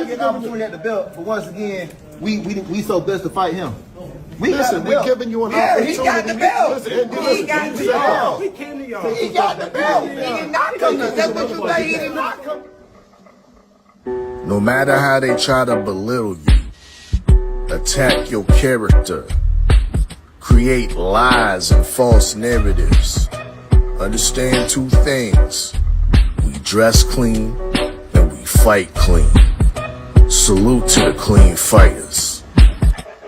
Get an opportunity at the belt, but once again, we so blessed to fight him. Listen, we're giving you an opportunity. He got the belt. He got the belt. He came to y'all. He got the belt. He did not come to us. That's what you say. He did not come. No matter how they try to belittle you, attack your character, create lies and false narratives, understand two things. We dress clean and we fight clean. Salute to the clean fighters.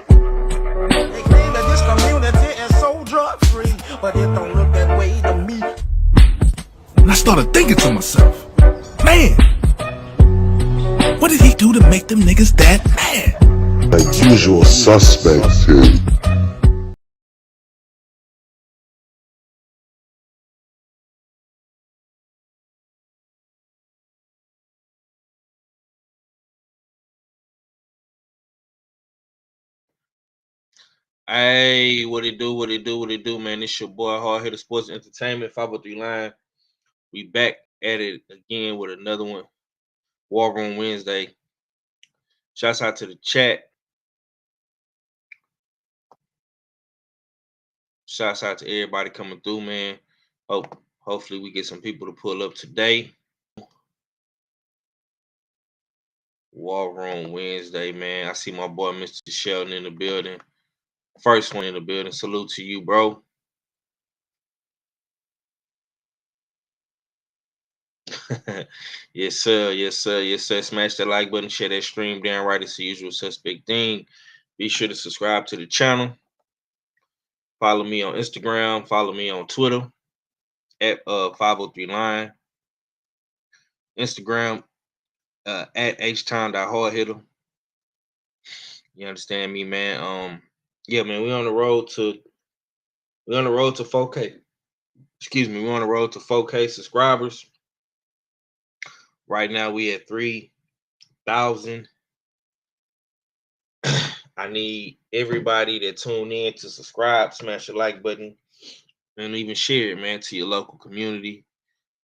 They claim that this community is so drug-free, but it don't look that way to me. And I started thinking to myself, man, what did he do to make them niggas that mad? Like usual suspects here. Hey, what it do, man? It's your boy, Hard Hitter Sports Entertainment, 503 Line. We back at it again with another one. War Room Wednesday. Shouts out to the chat. Shouts out to everybody coming through, man. Hopefully we get some people to pull up today. War Room Wednesday, man. I see my boy Mr. Sheldon in the building. First one in the building. Salute to you, bro. Yes, sir. Yes, sir. Yes, sir. Smash that like button. Share that stream down right. It's the usual suspect thing. Be sure to subscribe to the channel. Follow me on Instagram. Follow me on Twitter at 503 Line. Instagram at HTime.hardhitter. You understand me, man? Yeah, man, we're on the road to 4K. Excuse me, we're on the road to 4K subscribers. Right now we at 3,000. I need everybody that tune in to subscribe, smash the like button, and even share it, man, to your local community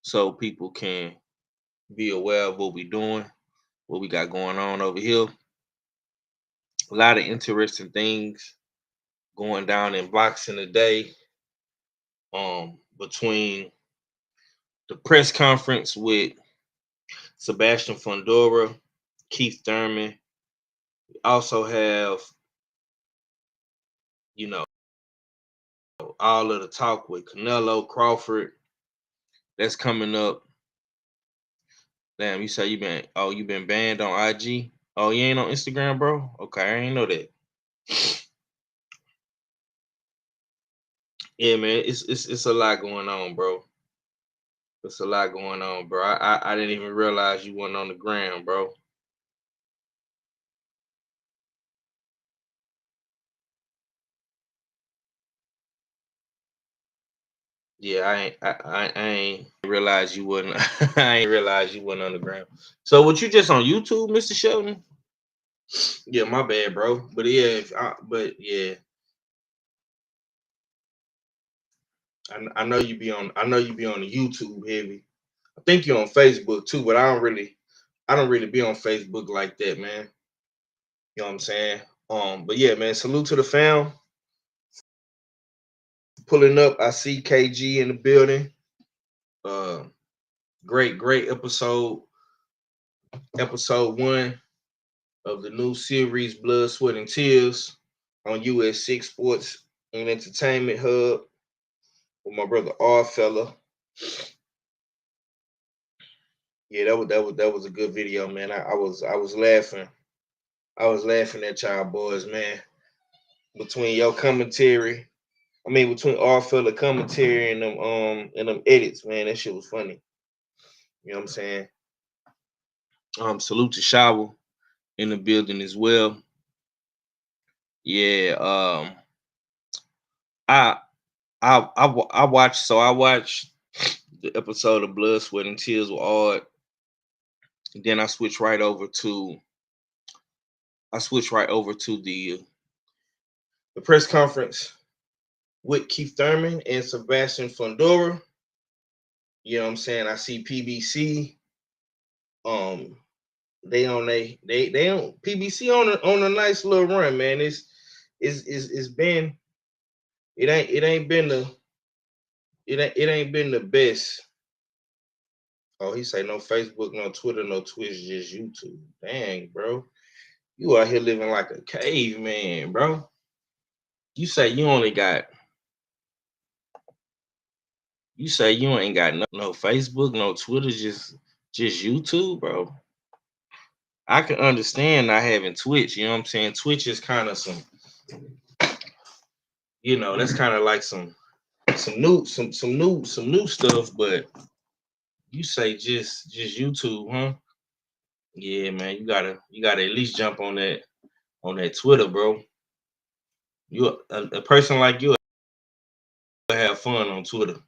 so people can be aware of what we're doing, what we got going on over here. A lot of interesting things going down in boxing today. Between the press conference with Sebastian Fundora, Keith Thurman. We also have you know, all of the talk with Canelo, Crawford, that's coming up. Damn, you say you been banned on IG? Oh, you ain't on Instagram, bro? Okay, I ain't know that. Yeah, man, it's a lot going on, bro. It's a lot going on, bro. I didn't even realize you wasn't on the ground, bro. Yeah, I ain't realize you wasn't. I ain't realize you wasn't on the ground. So, what you just on YouTube, Mr. Shelton? Yeah, my bad, bro. But yeah, but yeah, I know you be on. I know you be on the YouTube heavy. I think you're on Facebook too, but I don't really be on Facebook like that, man. You know what I'm saying? But yeah, man, salute to the fam. Pulling up, I see KG in the building. Uh, great episode. Episode 1 of the new series, Blood, Sweat, and Tears, on US6 Sports and Entertainment Hub with my brother R fella. Yeah, that was a good video, man. I was laughing. I was laughing at y'all boys, man. Between your commentary, between R fella commentary and them edits, man, that shit was funny. You know what I'm saying? Salute to Shower in the building as well. Yeah, I watched the episode of Blood, Sweat, and Tears with Ard. Then I switched right over to the press conference with Keith Thurman and Sebastian Fundora. You know what I'm saying? I see PBC. They on PBC on a nice little run, man. It's been it ain't been the best. Oh, he say no Facebook, no Twitter, no Twitch, just YouTube. Dang, bro. You out here living like a caveman, bro. You say you ain't got no Facebook, no Twitter, just YouTube, bro. I can understand not having Twitch, you know what I'm saying? Twitch is kind of some, that's kind of like some new stuff, but you say just YouTube, huh? Yeah, man, you gotta at least jump on that Twitter, bro. You a person like you have fun on Twitter.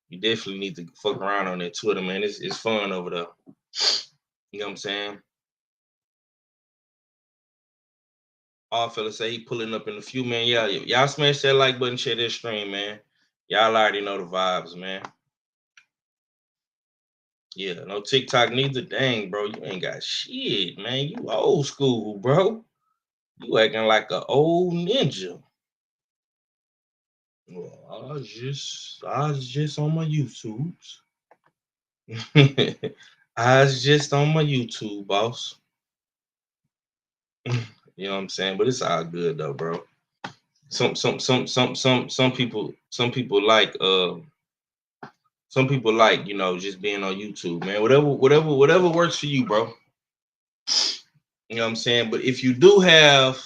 You definitely need to fuck around on that Twitter, man. It's fun over there. You know what I'm saying? All fellas say he pulling up in a few, man. Yeah, y'all smash that like button, share that stream, man. Y'all already know the vibes, man. Yeah, no TikTok neither. Dang, bro, you ain't got shit, man. You old school, bro. You acting like an old ninja. Well, I was just on my YouTubes. I was just on my YouTube, boss. You know what I'm saying? But it's all good though, bro. Some people like just being on YouTube, man. Whatever works for you, bro. You know what I'm saying? But if you do have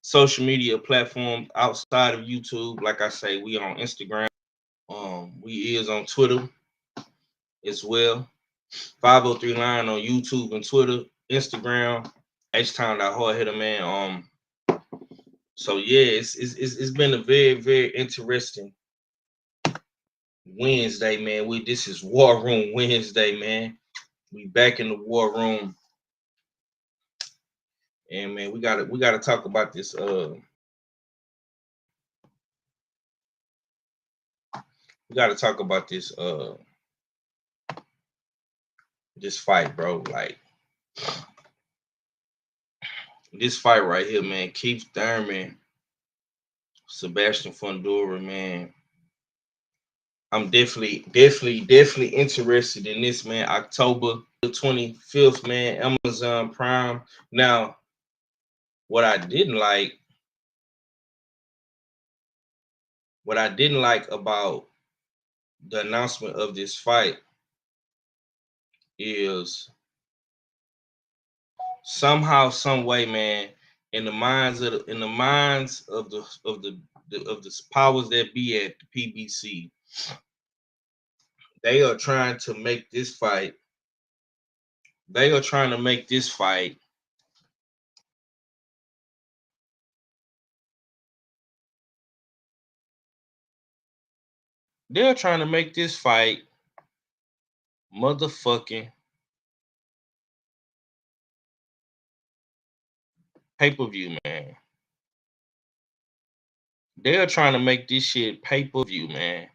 social media platforms outside of YouTube, like I say, we on Instagram. We is on Twitter as well. 503 Line on YouTube and Twitter, Instagram, H-Town.Hardhitter, man. So yeah, it's been a very, very interesting Wednesday, man. This is War Room Wednesday, man. We back in the War Room. And man, we gotta talk about this. We gotta talk about this this fight, bro. Like this fight right here, man. Keith Thurman, Sebastian Fundora, man. I'm definitely interested in this, man. October the 25th, man. Amazon Prime. Now, what I didn't like about the announcement of this fight is somehow, some way, man, in the minds of the powers that be at the PBC, they are trying to make this fight. They are trying to make this fight motherfucking pay-per-view, man. They are trying to make this shit pay-per-view, man.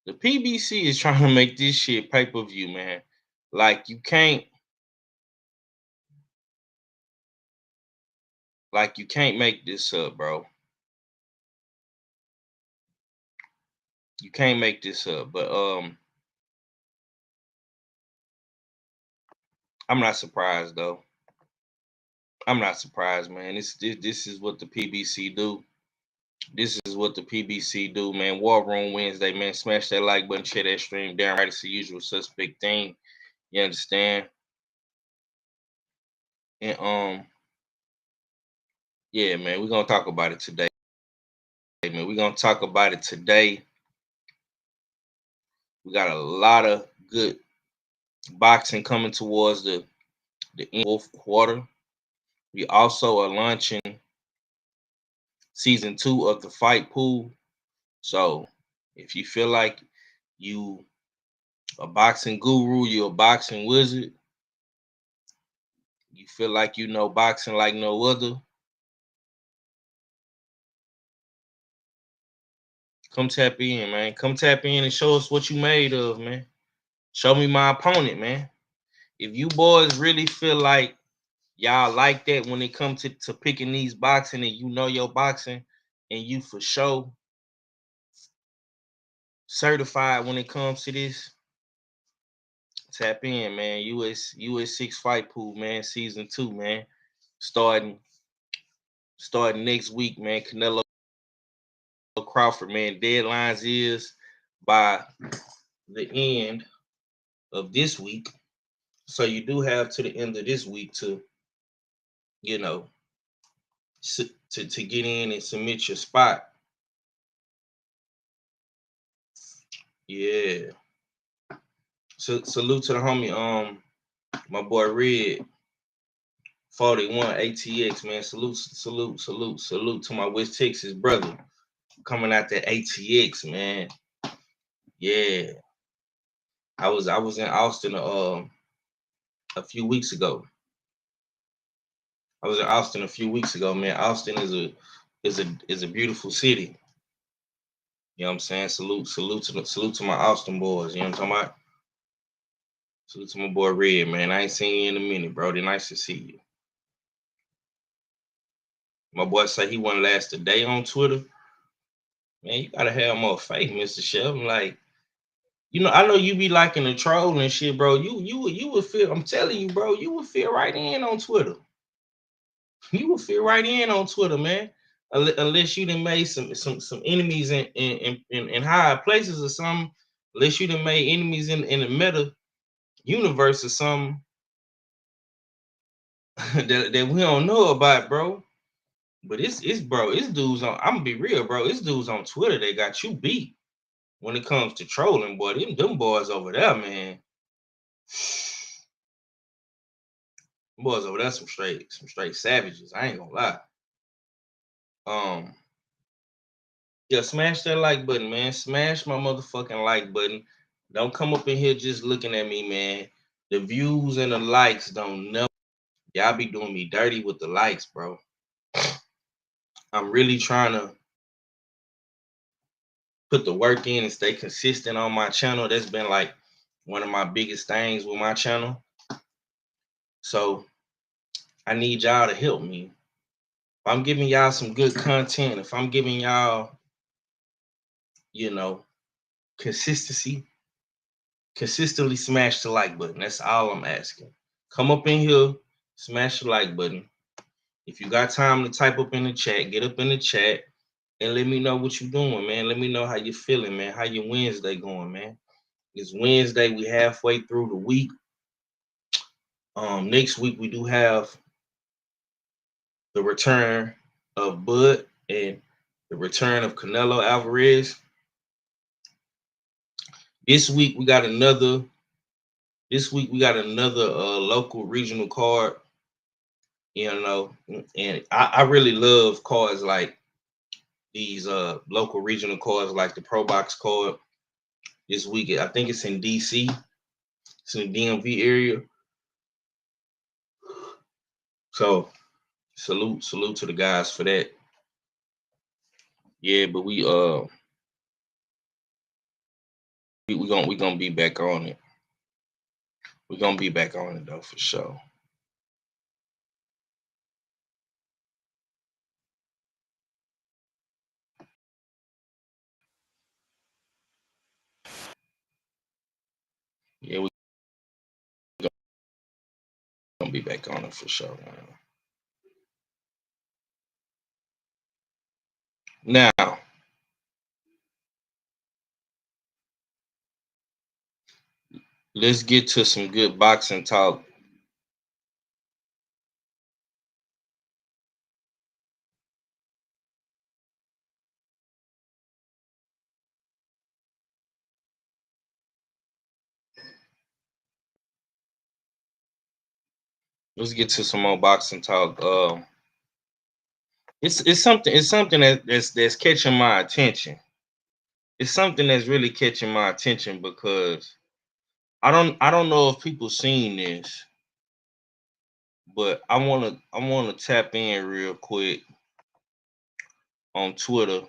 The PBC is trying to make this shit pay-per-view, man. Like you can't make this up, bro. You can't make this up. But I'm not surprised though. I'm not surprised, man. This is what the PBC do. This is what the PBC do, man. War Room Wednesday, man. Smash that like button, share that stream down right. It's the usual suspect thing. You understand? And yeah, man, we're gonna talk about it today. Man, we're gonna talk about it today. We got a lot of good boxing coming towards the fourth quarter. We also are launching season 2 of the Fight Pool. So if you feel like you a boxing guru, you're a boxing wizard, you feel like you know boxing like no other, come tap in, man. Come tap in and show us what you made of, man. Show me my opponent, man. If you boys really feel like y'all like that when it comes to picking these boxing and you know your boxing and you for sure certified when it comes to this, tap in, man. US 6 Fight Pool, man. Season 2, man. Starting next week, man. Canelo Crawford, man. Deadlines is by the end of this week. So you do have to the end of this week to, you know, to get in and submit your spot. Yeah. So salute to the homie, my boy Red 41 ATX, man. Salute to my West Texas brother coming out that ATX, man. Yeah. I was in Austin a few weeks ago. Man. Austin is a beautiful city. You know what I'm saying? Salute to my Austin boys. You know what I'm talking about? Salute to my boy Red, man. I ain't seen you in a minute, bro. It's nice to see you. My boy say he wouldn't last a day on Twitter. Man, you gotta have more faith, Mr. Chef. Like, you know, I know you be liking the troll and shit, bro. You would feel, I'm telling you, bro, you would feel right in on Twitter. You would fit right in on Twitter, man. Unless you done made some enemies in higher places or something. Unless you done made enemies in the meta universe or something that we don't know about, bro. But it's dudes on. I'm gonna be real, bro. It's dudes on Twitter that got you beat when it comes to trolling, boy. Them boys over there, man. Boys over there, some straight savages. I ain't gonna lie. Yeah, smash that like button, man. Smash my motherfucking like button. Don't come up in here just looking at me, man. The views and the likes don't know. Y'all be doing me dirty with the likes, bro. I'm really trying to put the work in and stay consistent on my channel. That's been like one of my biggest things with my channel. So I need y'all to help me. If I'm giving y'all some good content, if I'm giving y'all, you know, consistently smash the like button. That's all I'm asking. Come up in here, smash the like button. If you got time to type up in the chat, get up in the chat and let me know what you're doing, man. Let me know how you feeling, man. How your Wednesday going, man? It's Wednesday. We halfway through the week. Next week we do have the return of Bud and the return of Canelo Alvarez. This week we got another. Local regional card. You know, and I really love cards like these local regional cards, like the Pro Box card. This week, I think it's in DC. It's in the DMV area. So salute to the guys for that. Yeah, but we gonna be back on it. We're gonna be back on it though for sure. Yeah, we gonna be back on it for sure, man. Now, let's get to some good boxing talk. Let's get to some more boxing talk. It's something that's catching my attention. It's something that's really catching my attention because I don't know if people seen this, but I wanna tap in real quick on Twitter.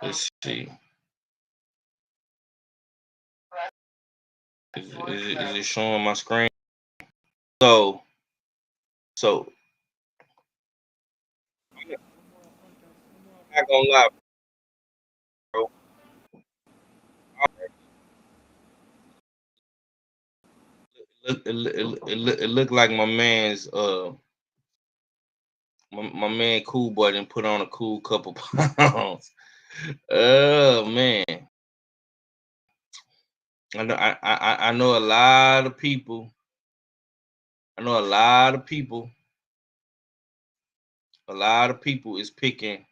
Let's see. Is it showing my screen? So I'm not gonna lie, bro. It looked like my man's my man Cool Boy didn't put on a cool couple pounds. Oh man. I know a lot of people. I know a lot of people. A lot of people is picking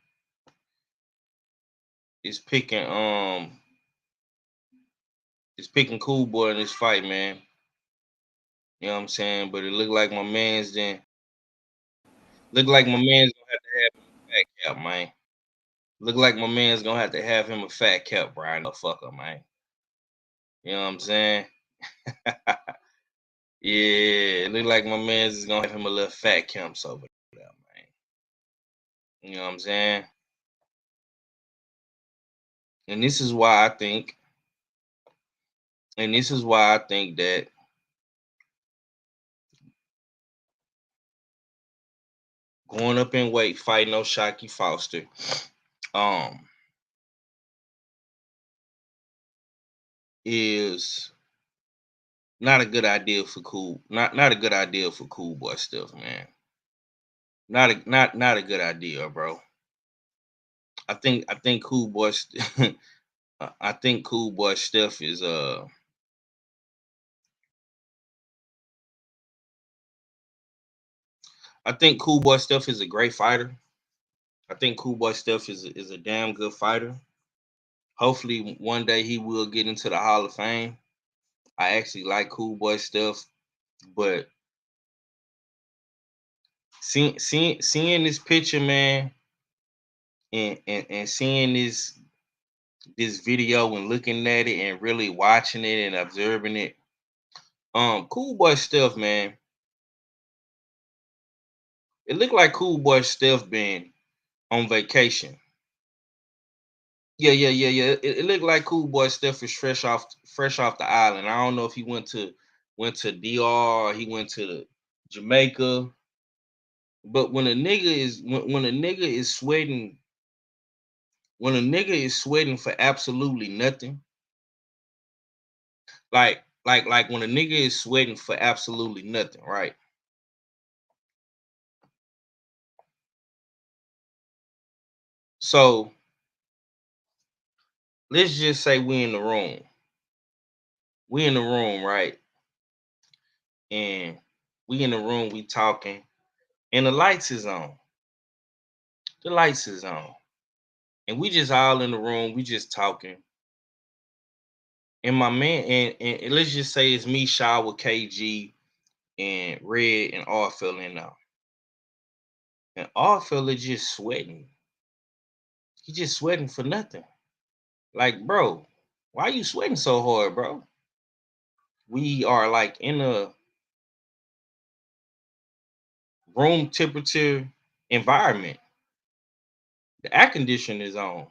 is picking Cool Boy in this fight, man. You know what I'm saying? But it looked like my man's then look like my man's gonna have to have him a fat cap, man. Look like my man's gonna have to have him a fat cap, Brian the fucker, man. You know what I'm saying? Yeah, look like my man's is gonna have him a little fat camps over there, man. You know what I'm saying? And this is why I think, that going up in weight, fighting O'Shaquie Foster, is not a good idea for not a good idea for Cool Boy stuff, man. Not a good idea, bro. I think Cool Boy I think Cool Boy stuff is I think Cool Boy stuff is a great fighter. I think Cool Boy stuff is a damn good fighter. Hopefully one day he will get into the Hall of Fame. I actually like Cool Boy stuff, but seeing this picture, man, and seeing this video and looking at it and really watching it and observing it, Cool Boy stuff, man. It looked like Cool Boy stuff been on vacation. Yeah. It looked like Cool Boy stuff is fresh off the island. I don't know if he went to DR or he went to Jamaica. But when a nigga is sweating when a nigga is sweating for absolutely nothing, like when a nigga is sweating for absolutely nothing, right? So let's just say we in the room. We in the room, right? And we in the room, we talking, and the lights is on. The lights is on. And we just all in the room, we just talking. And my man, and let's just say it's me, Shaw with KG, and Red and R fell in now. And R fella just sweating. He just sweating for nothing. Like, bro, why you sweating so hard, bro? We are like in a room temperature environment. The air conditioner is on.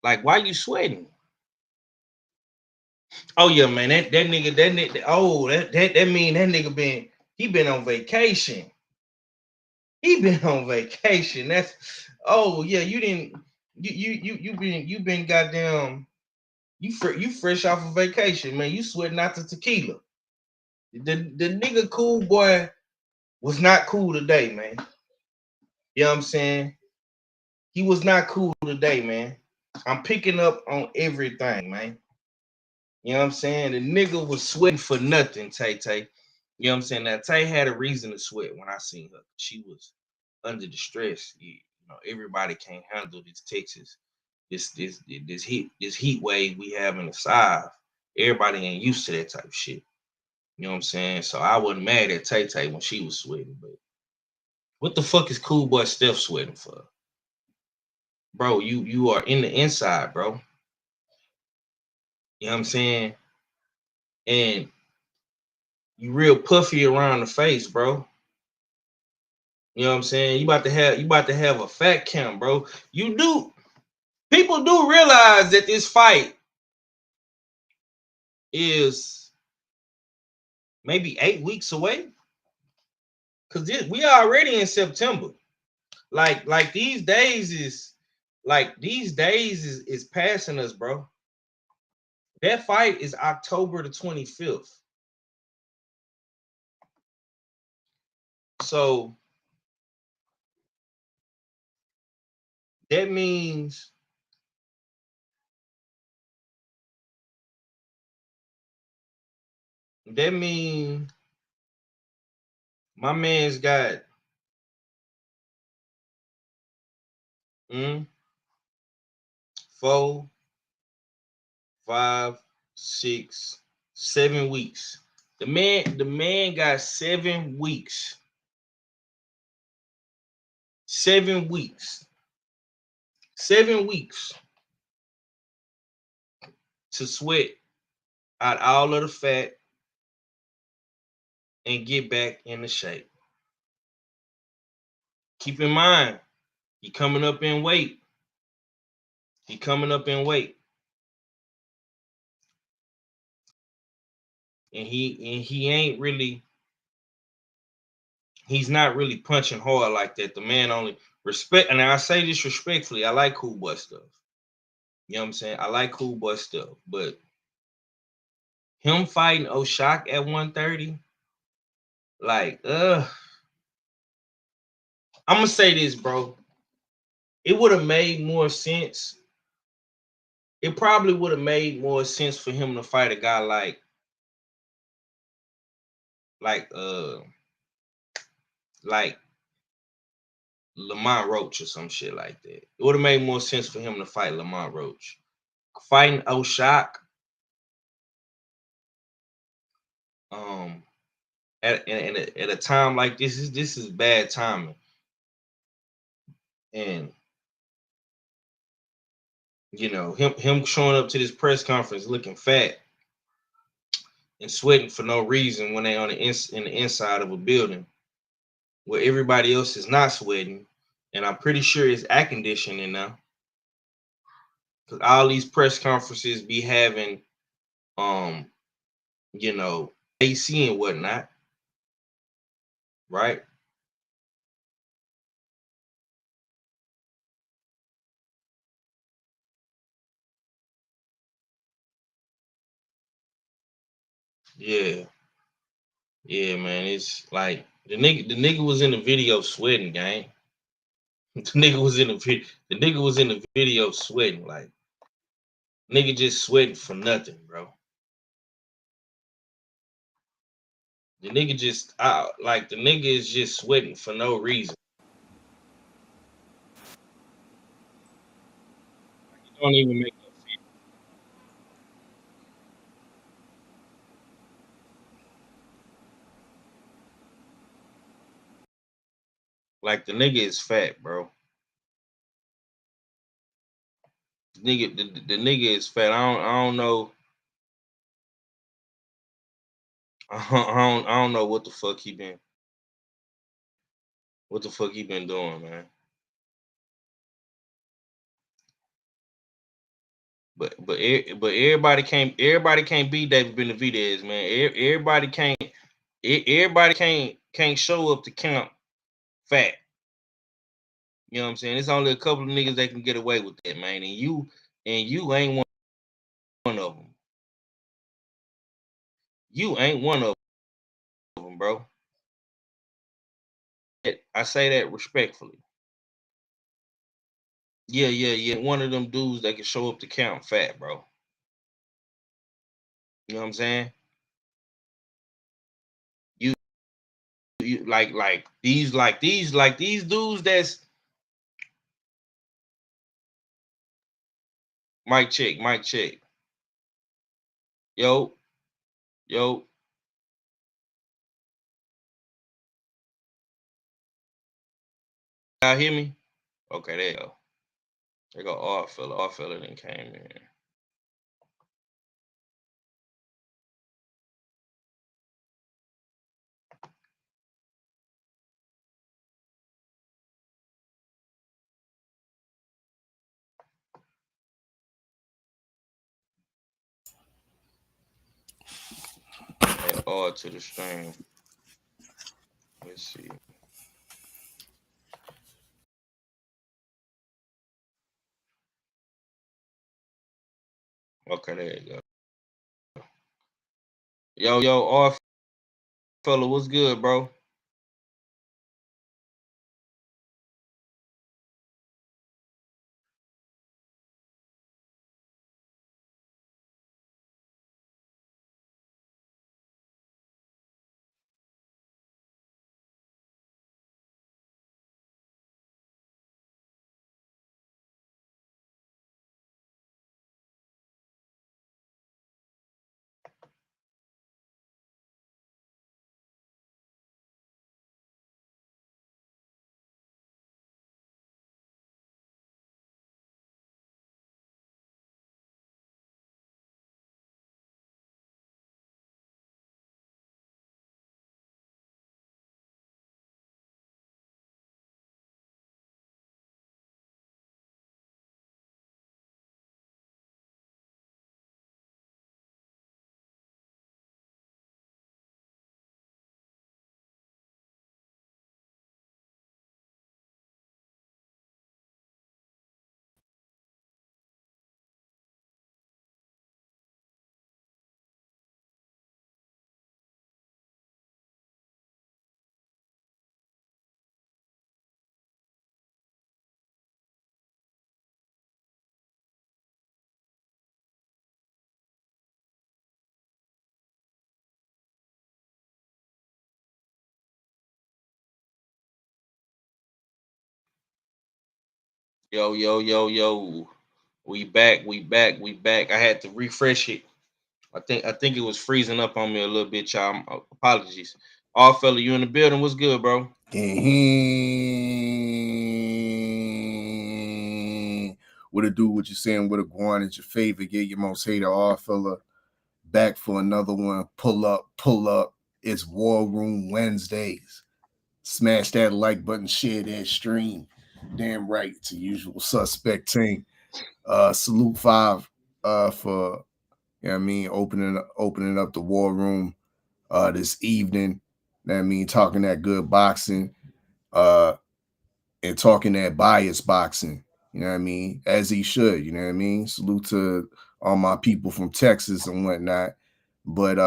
Like, why you sweating? Oh yeah, man. That nigga, oh, that mean that nigga been on vacation. He been on vacation. That's oh yeah, you been goddamn you fresh off of vacation, man. You sweating out the tequila. The nigga cool boy was not cool today, man. You know what I'm saying? He was not cool today, man. I'm picking up on everything, man. You know what I'm saying? The nigga was sweating for nothing, Tay Tay. You know what I'm saying? Now Tay had a reason to sweat when I seen her. She was under the stress. You know, everybody can't handle this Texas, this heat wave we have in the South. Everybody ain't used to that type of shit. You know what I'm saying? So I wasn't mad at Tay Tay when she was sweating, but what the fuck is Cool Boy Steph sweating for? Bro, you are in the inside, bro. You know what I'm saying? And you real puffy around the face, bro. You know what I'm saying? You about to have a fat camp, bro. You do. People do realize that this fight is maybe 8 weeks away. Cause we already in September. Like these days is passing us, bro. That fight is October the 25th. So that means my man's got 4, 5, 6, 7 weeks. The man got 7 weeks. 7 weeks. 7 weeks to sweat out all of the fat and get back into shape. Keep in mind, he coming up in weight. He coming up in weight. And he ain't really, he's not really punching hard like that. The man only respect, and I say this respectfully, I like Cool Boy stuff. You know what I'm saying? I like Cool Boy stuff, but him fighting O'Shock at 130, like, I'm gonna say this, bro. It would have made more sense. It probably would have made more sense for him to fight a guy like Lamont Roach or some shit like that. It would have made more sense for him to fight Lamont Roach. Fighting O'Shock, at a time like this is bad timing. And you know, him showing up to this press conference looking fat and sweating for no reason when they on in the inside of a building where everybody else is not sweating, and I'm pretty sure it's air conditioning now. Because all these press conferences be having you know, AC and whatnot, right? Yeah, yeah, man. It's like the nigga was in the video sweating, gang. The nigga was in the video sweating, like nigga just sweating for nothing, bro. The nigga just like the nigga is just sweating for no reason. It don't even make no sense. Like the nigga is fat, bro. The nigga is fat. I don't know. I don't know what the fuck he been doing, man. But everybody can't be David Benavidez, man. Everybody can't show up to camp fat. You know what I'm saying? It's only a couple of niggas that can get away with that, man. And you ain't one of them. You ain't one of them, bro. I say that respectfully. Yeah, yeah, yeah. One of them dudes that can show up to count fat, bro. You know what I'm saying? You, you like these dudes that's mic check, mic check. Yo, yo, y'all hear me? Okay, there you go. There go Art fella. Art fella then came in. Add Art to the stream. Let's see. Okay, there you go. Yo, Art fella, what's good, bro? Yo, yo, yo, yo. We back, we back, we back. I had to refresh it. I think it was freezing up on me a little bit, y'all. Apologies. All fella, you in the building? What's good, bro? What it do? What you saying? What a guan is your favorite? Get your most hated all fella back for another one. Pull up, pull up. It's War Room Wednesdays. Smash that like button, share that stream. Damn right, it's a usual suspect team. Salute 5 for you know what I mean opening up the War Room this evening. You know what I mean, talking that good boxing. And talking that bias boxing, you know what I mean, as he should, you know what I mean. Salute to all my people from Texas and whatnot. But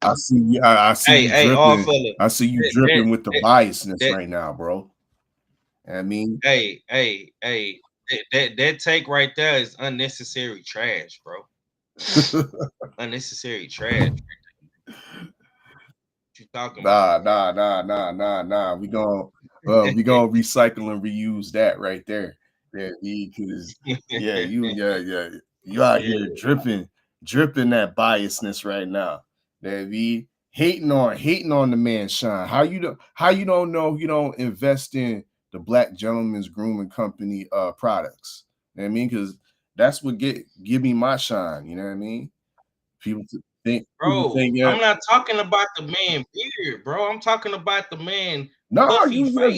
I see you. I see you all dripping. fella. I see you dripping with the biasness right now, bro. I mean, that take right there is unnecessary trash, bro. Unnecessary trash. What you talking about? Nah. We gonna recycle and reuse that right there. Yeah, because you out here dripping that biasness right now. That we hating on the man shine. How you don't know you don't invest in the Black Gentleman's Grooming Company products? You know what I mean, because that's what give me my shine. You know what I mean? People think, yeah. I'm not talking about the man beard, bro. I'm talking about the man No, puffy face, bro.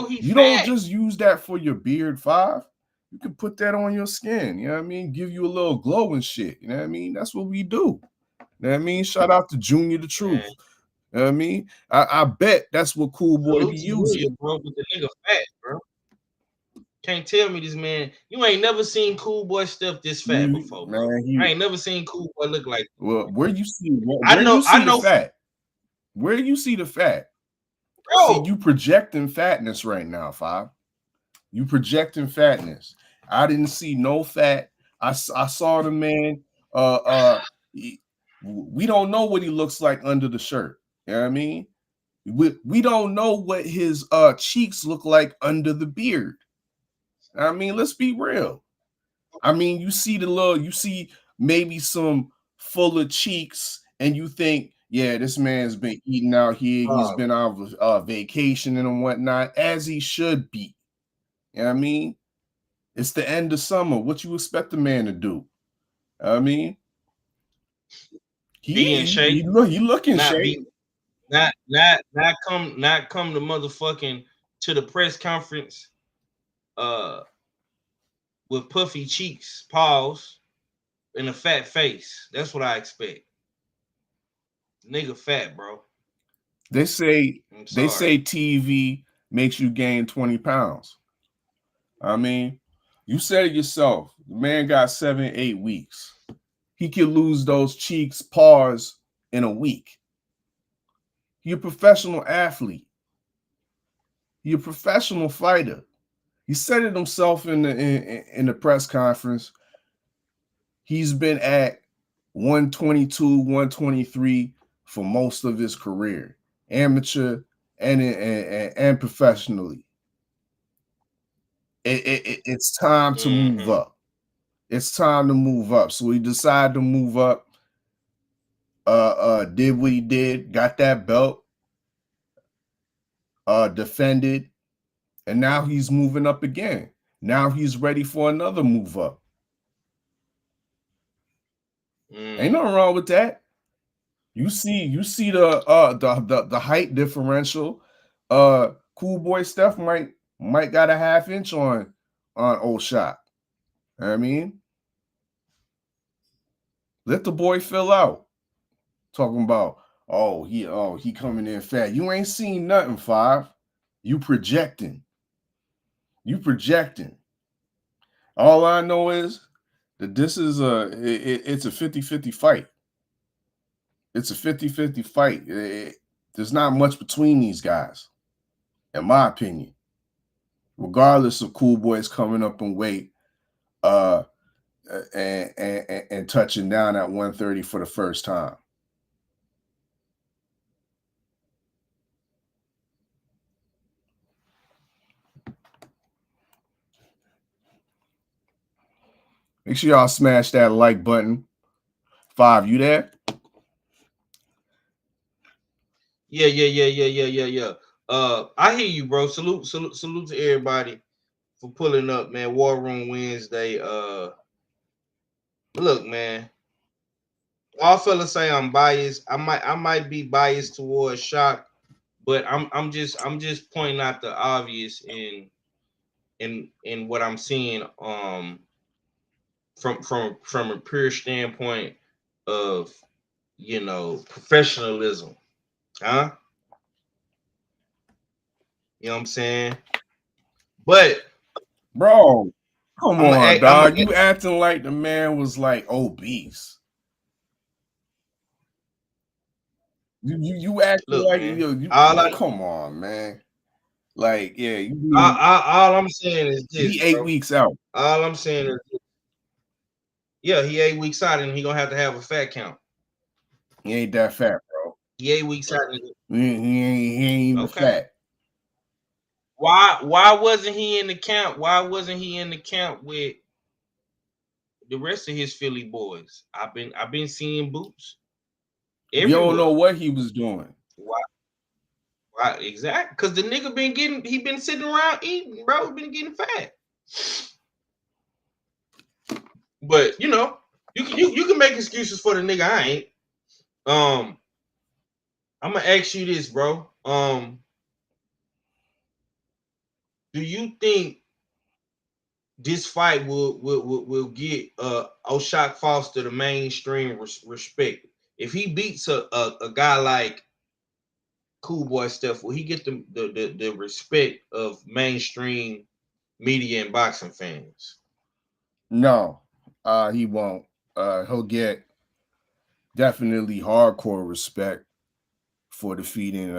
You don't just use that for your beard, 5. You can put that on your skin. You know what I mean? Give you a little glow and shit. You know what I mean? That's what we do. You know what I mean? Shout out to Junior the Truth. Man. You know what I mean? I bet that's what Cool Boy be using. Bro, but the nigga fat, bro. Can't tell me this man. You ain't never seen Cool Boy stuff this fat before, bro. I ain't never seen Cool Boy look like. Well, where you see the fat? Where you see the fat? Bro. See, you projecting fatness right now, 5. You projecting fatness. I didn't see no fat. I saw the man. We don't know what he looks like under the shirt. You know what I mean? We don't know what his cheeks look like under the beard. I mean, let's be real. I mean, you see maybe some fuller cheeks, and you think, yeah, this man's been eating out here. He's been on vacation and whatnot, as he should be. You know what I mean? It's the end of summer. What you expect a man to do? I mean, he looking shape. Not come to motherfucking to the press conference with puffy cheeks, paws, and a fat face. That's what I expect. Nigga fat, bro. They say TV makes you gain 20 pounds. I mean, you said it yourself. The man got 7-8 weeks. He could lose those cheeks, paws in a week. You're a professional athlete. You're a professional fighter. He said it himself in the press conference. He's been at 122, 123 for most of his career, amateur and professionally. It's time to move up. It's time to move up. So he decided to move up. Did what he did, got that belt, defended, and now he's moving up again. Now he's ready for another move up. Ain't nothing wrong with that. You see the height differential. Cool Boy Steph might got a half inch on old shot. You know what I mean, let the boy fill out. Talking about he coming in fat. You ain't seen nothing, 5. You projecting. All I know is that this is it's a 50-50 fight. It's a 50-50 fight. There's not much between these guys, in my opinion. Regardless of Cool Boys coming up in weight, and touching down at 130 for the first time. Make sure y'all smash that like button. 5, you there? Yeah. I hear you, bro. Salute to everybody for pulling up, man. War Room Wednesday. Look, man. All fellas say I'm biased. I might be biased towards Shock, but I'm just pointing out the obvious in what I'm seeing from a pure standpoint of professionalism. Huh? You know what I'm saying? But bro, come on, dog. You acting like the man was like obese. You acting Look, like man. you come on, man. Like, yeah, All I'm saying is this, he 8 bro. weeks out. All I'm saying is this. Yeah, he 8 weeks out and he gonna have a fat count. He ain't that fat, bro. He 8 weeks out. He ain't even Okay. fat. Why wasn't he in the count? Why wasn't he in the count with the rest of his Philly boys? I've been seeing Boots everywhere. You don't know what he was doing. Why exactly? Because the nigga been sitting around eating, bro. Been getting fat. But you know, you can make excuses for the nigga. I ain't. I'm gonna ask you this, bro. Do you think this fight will get O'Shaquie Foster the mainstream respect? If he beats a guy like Cool Boy Steph, will he get the respect of mainstream media and boxing fans? No, he won't. He'll get definitely hardcore respect for defeating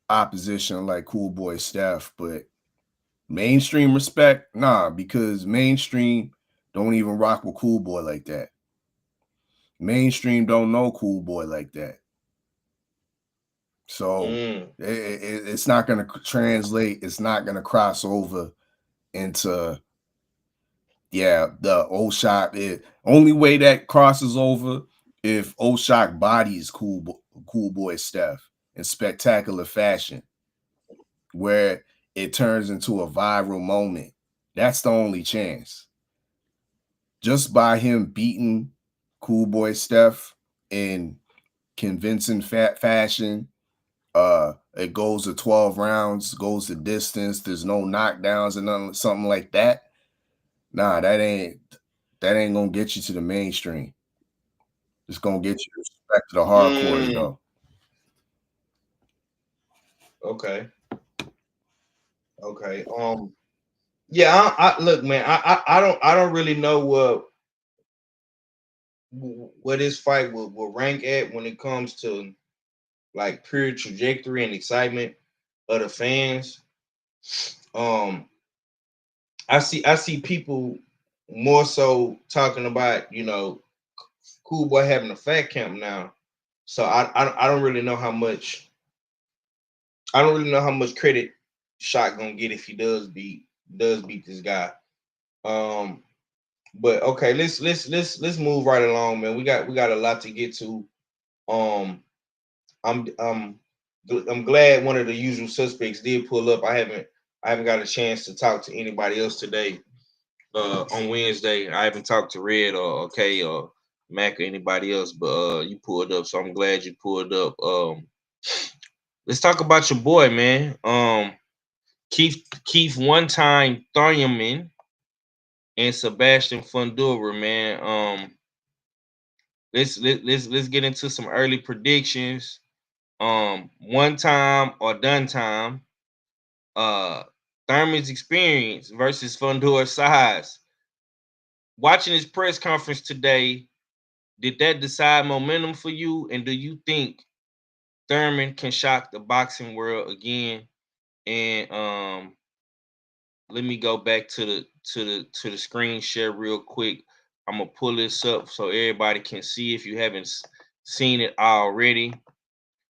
opposition like Cool Boy Steph, but mainstream respect, nah, because mainstream don't even rock with Cool Boy like that. Mainstream don't know Cool Boy like that. So it's not going to translate. It's not going to cross over into, the O'Shaquie. Only way that crosses over if O'Shaquie bodies Cool Boy Steph in spectacular fashion, where it turns into a viral moment. That's the only chance. Just by him beating Cool Boy Steph in convincing fashion, it goes to 12 rounds, goes the distance, there's no knockdowns and nothing, something like that. Nah, that ain't gonna get you to the mainstream. It's gonna get you respect to the hardcore though. Okay. Yeah, I look, man, I don't really know what this fight will rank at when it comes to like pure trajectory and excitement of the fans. I see people more so talking about, Cool Boy having a fat camp now. So I don't really know how much credit Shot gonna get if he does beat this guy. But okay, let's move right along, man. We got a lot to get to. I'm glad one of the usual suspects did pull up. I haven't got a chance to talk to anybody else today. On Wednesday, I haven't talked to Red or Kay or Mac or anybody else, but you pulled up, so I'm glad you pulled up. Let's talk about your boy, man. Keith one-time Thurman and Sebastian Fundora, man. Let's get into some early predictions. One time or done time. Thurman's experience versus Fundora's size. Watching his press conference today, did that decide momentum for you? And do you think Thurman can shock the boxing world again? And let me go back to the screen share real quick. I'm gonna pull this up so everybody can see if you haven't seen it already.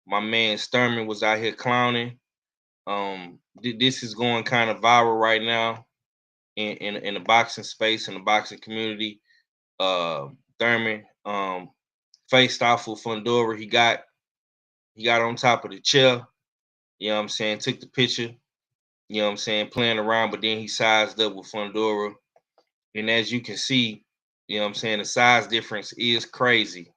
My man Thurman was out here clowning. This is going kind of viral right now in the boxing space, in the boxing community. Thurman faced off with Fundora. He got on top of the chair. You know what I'm saying? Took the picture. You know what I'm saying? Playing around, but then he sized up with Fundora. And as you can see, you know what I'm saying, the size difference is crazy.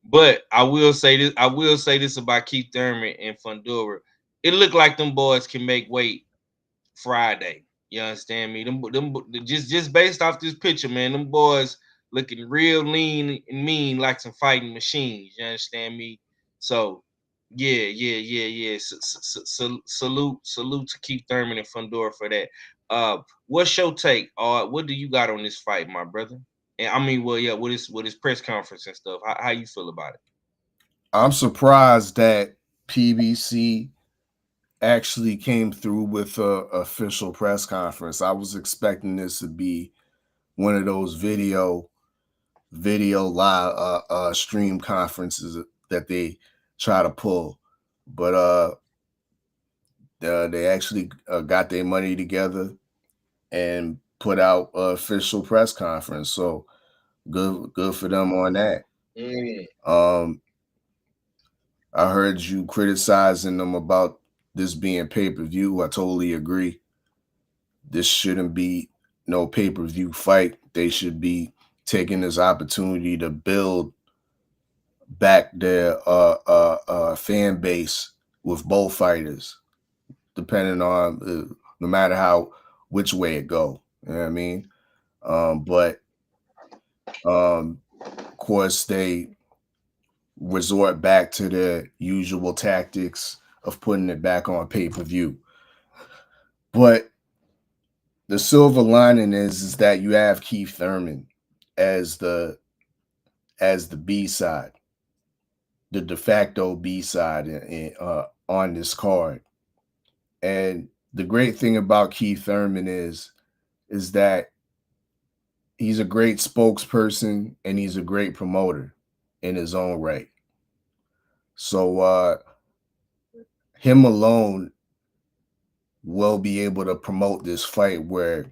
But I will say this about Keith Thurman and Fundora. It looked like them boys can make weight Friday. You understand me? Them just based off this picture, man, them boys looking real lean and mean like some fighting machines. You understand me? So yeah. Salute to Keith Thurman and Fundora for that. What's your take? What do you got on this fight, my brother? And I mean, well, yeah, with his press conference and stuff. How you feel about it? I'm surprised that PBC actually came through with a official press conference. I was expecting this to be one of those video live stream conferences that they try to pull, but they actually got their money together and put out an official press conference. So good for them on that. I heard you criticizing them about this being pay-per-view. I totally agree. This shouldn't be no pay-per-view fight. They should be taking this opportunity to build back their fan base with both fighters, depending on no matter which way it go. You know what I mean? But of course they resort back to the usual tactics of putting it back on pay-per-view. But the silver lining is that you have Keith Thurman as the B-side, the de facto B-side on this card. And the great thing about Keith Thurman is that he's a great spokesperson and he's a great promoter in his own right. So him alone will be able to promote this fight, where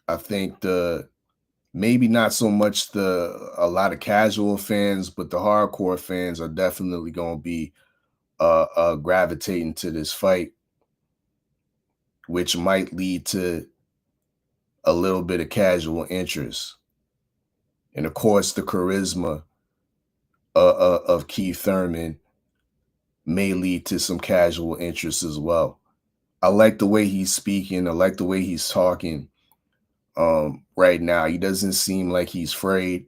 I think maybe not so much a lot of casual fans, but the hardcore fans are definitely going to be gravitating to this fight, which might lead to a little bit of casual interest. And of course, the charisma of Keith Thurman may lead to some casual interest as well. I like the way he's speaking. I like the way he's talking right now. He doesn't seem like he's afraid,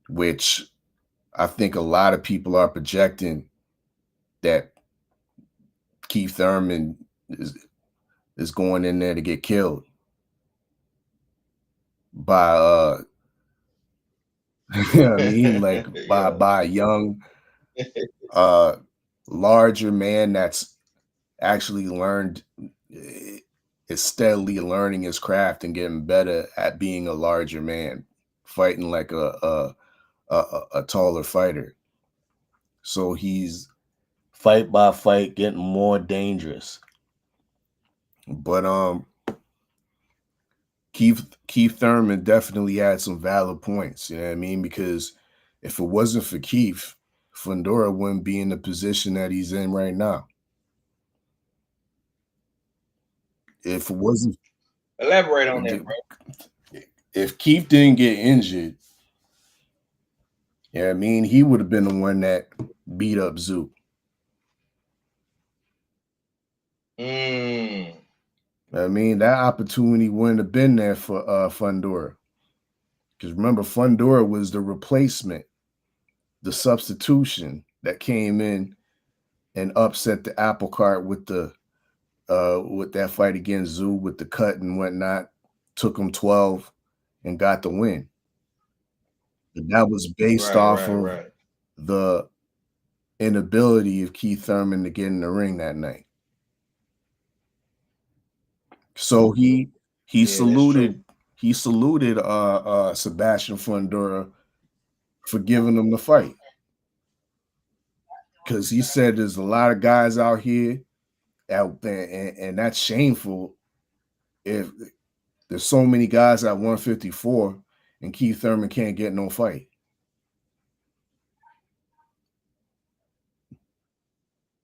which I think a lot of people are projecting that Keith Thurman is going in there to get killed by you know what I mean, like by a young larger man that's actually is steadily learning his craft and getting better at being a larger man, fighting like a taller fighter. So he's fight by fight getting more dangerous. But Keith Thurman definitely had some valid points, you know what I mean? Because if it wasn't for Keith, Fundora wouldn't be in the position that he's in right now. If it wasn't, elaborate on that, bro. If Keith didn't get injured, yeah, I mean, he would have been the one that beat up Zoo. I mean, that opportunity wouldn't have been there for Fundora. Because remember, Fundora was the replacement, the substitution that came in and upset the apple cart with that fight against Zoo with the cut and whatnot, took him 12 and got the win. But that was based off of the inability of Keith Thurman to get in the ring that night. So he saluted Sebastian Fundora for giving him the fight, because he said there's a lot of guys out here out there, and that's shameful if there's so many guys at 154 and Keith Thurman can't get no fight.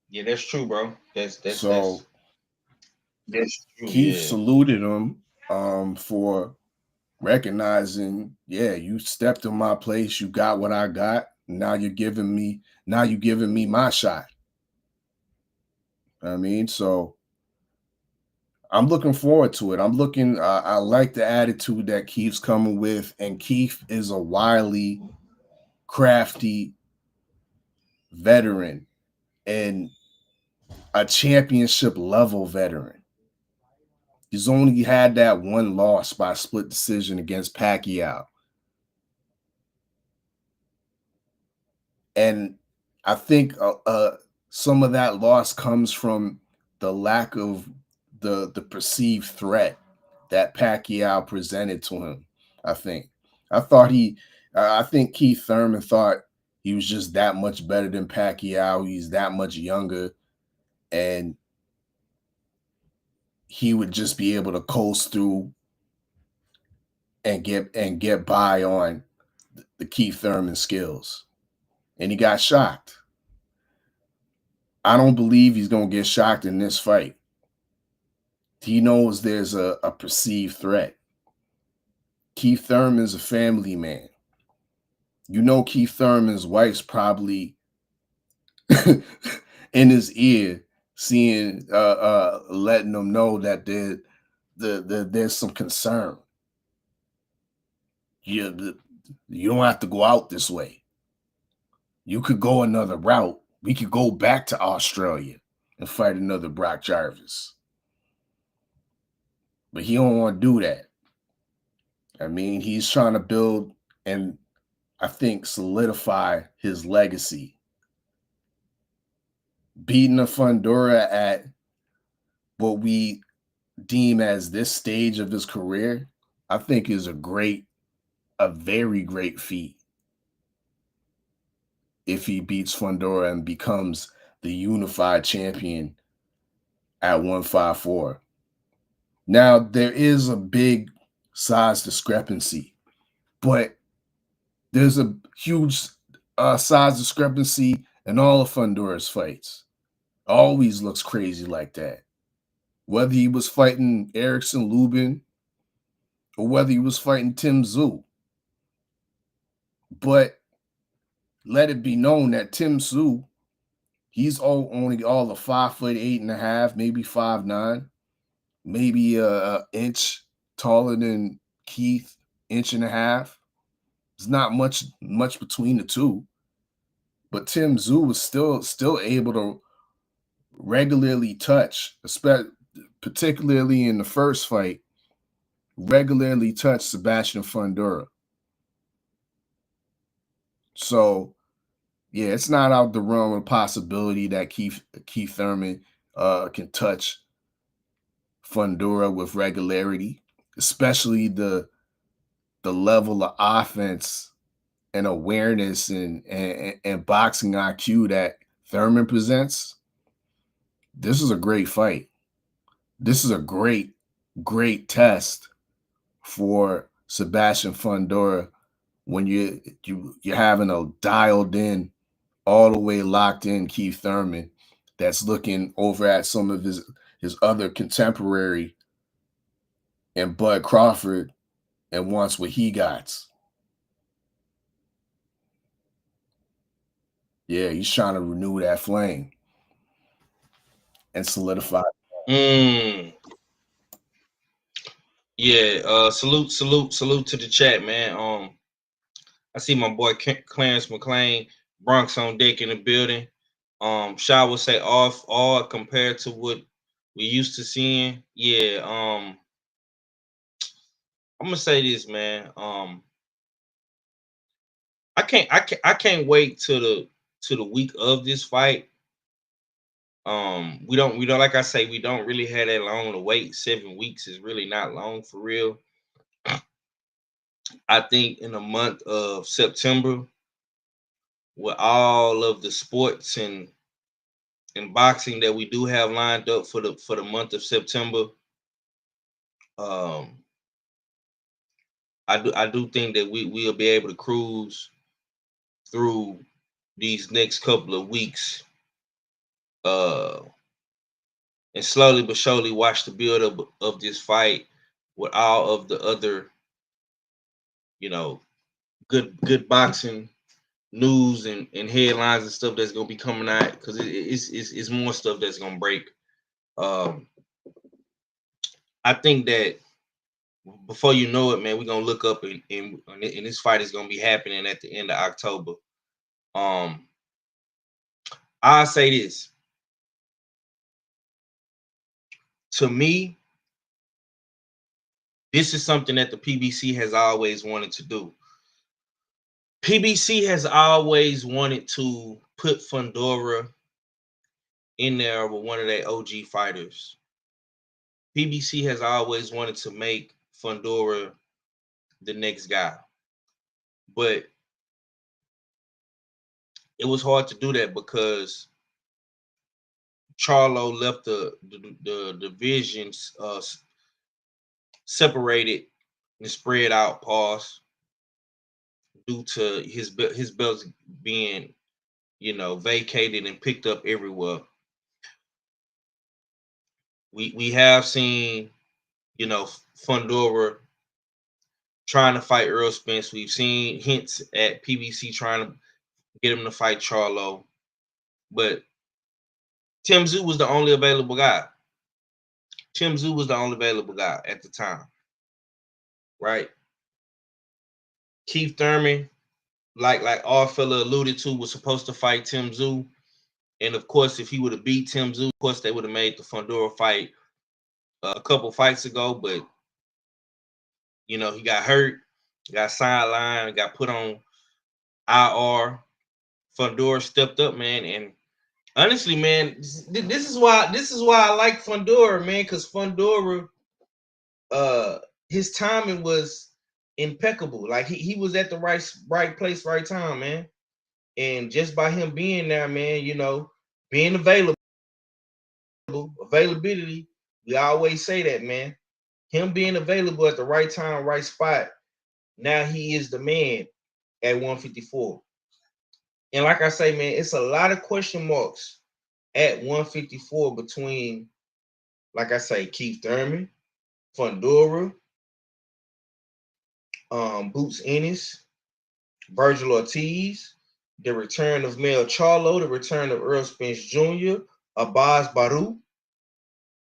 Yeah, that's true, bro. That's true. Keith saluted him for recognizing, yeah, you stepped in my place, you got what I got. Now you're giving me my shot. I mean, so I'm looking forward to it. I like the attitude that Keith's coming with, and Keith is a wily, crafty veteran and a championship level veteran. He's only had that one loss by split decision against Pacquiao. And I think some of that loss comes from the lack of the perceived threat that Pacquiao presented to him. I think Keith Thurman thought he was just that much better than Pacquiao. He's that much younger, and he would just be able to coast through and get by on the Keith Thurman skills. And he got shocked. I don't believe he's going to get shocked in this fight. He knows there's a perceived threat. Keith Thurman's a family man. You know, Keith Thurman's wife's probably in his ear, seeing, letting him know that there's some concern. You don't have to go out this way. You could go another route. We could go back to Australia and fight another Brock Jarvis. But he don't want to do that. I mean, he's trying to build and I think solidify his legacy. Beating a Fundora at what we deem as this stage of his career, I think is a very great feat. If he beats Fundora and becomes the unified champion at 154. Now, there is a big size discrepancy, but there's a huge size discrepancy in all of Fundora's fights. Always looks crazy like that. Whether he was fighting Erickson Lubin or whether he was fighting Tim Tszyu. But let it be known that Tim Tszyu, he's only all of 5'8.5", maybe 5'9", maybe an inch taller than Keith, 1.5 inches. There's not much between the two. But Tim Tszyu was still able to regularly touch, particularly in the first fight, regularly touch Sebastian Fundora. So, yeah, it's not out the realm of possibility that Keith Thurman can touch Fundora with regularity, especially the level of offense and awareness and boxing IQ that Thurman presents. This is a great fight. This is a great test for Sebastian Fundora when you're having a dialed in, all the way locked in Keith Thurman that's looking over at some of his other contemporary and Bud Crawford and wants what he got. Yeah, he's trying to renew that flame and solidify. Yeah, salute to the chat, man. I see my boy Clarence McLean, Bronx on deck in the building. Shaw would say odd compared to what we used to seeing. Yeah, I'm gonna say this, man. I can't wait to the week of this fight. We don't like I say, we don't really have that long to wait. 7 weeks is really not long for real. I think in the month of September, with all of the sports and boxing that we do have lined up for the month of September, I do think that we'll be able to cruise through these next couple of weeks, and slowly but surely watch the build up of this fight with all of the other, good boxing news and headlines and stuff that's gonna be coming out, because it's more stuff that's gonna break. I think that before you know it, man, we're gonna look up and this fight is gonna be happening at the end of October. I say this. To me, this is something that the PBC has always wanted to do. PBC has always wanted to put Fundora in there with one of their OG fighters. PBC has always wanted to make Fundora the next guy, but it was hard to do that because Charlo left the divisions separated and spread out, pause, due to his belts being, you know, vacated and picked up everywhere. We have seen, you know, Fundora trying to fight Earl Spence. We've seen hints at PBC trying to get him to fight Charlo, but Tim Tszyu was the only available guy. Tim Tszyu was the only available guy at the time, right? Keith Thurman, like our fella alluded to, was supposed to fight Tim Tszyu, and of course, if he would have beat Tim Tszyu, of course, they would have made the Fundora fight a couple fights ago, but you know, he got hurt, got sidelined, got put on IR. Fundora stepped up, man, and honestly, man, this is why I like Fundora, man, because Fundora, his timing was impeccable. Like he was at the right place, right time, man. And just by him being there, man, you know, being availability, we always say that, man. Him being available at the right time, right spot. Now he is the man at 154. And like I say, man, it's a lot of question marks at 154 between, like I say, Keith Thurman, Fundora, Boots Ennis, Virgil Ortiz, the return of Mel Charlo, the return of Earl Spence Jr., Abbas Baru.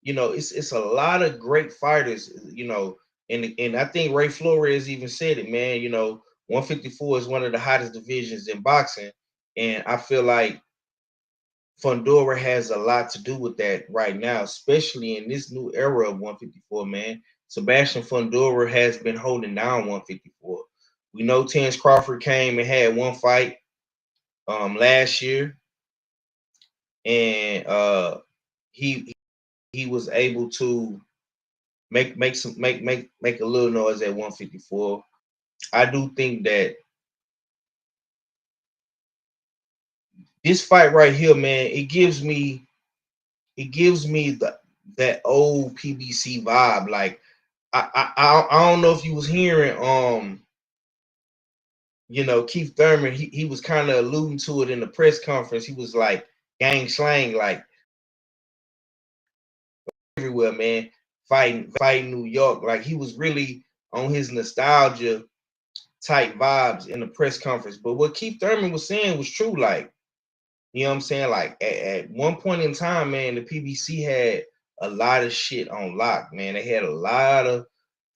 You know, it's a lot of great fighters, you know, and I think Ray Flores even said it, man. You know, 154 is one of the hottest divisions in boxing, and I feel like Fundora has a lot to do with that right now, especially in this new era of 154, man. Sebastian Fundora has been holding down 154. We know Terence Crawford came and had one fight last year, and he was able to make a little noise at 154. I do think that this fight right here, man, it gives me that old PBC vibe. Like I don't know if you was hearing you know, Keith Thurman, he was kind of alluding to it in the press conference. He was like gang slang, like everywhere, man, fighting New York. Like he was really on his nostalgia type vibes in the press conference. But what Keith Thurman was saying was true. Like, you know what I'm saying? Like at one point in time, man, the PBC had a lot of shit on lock, man. They had a lot of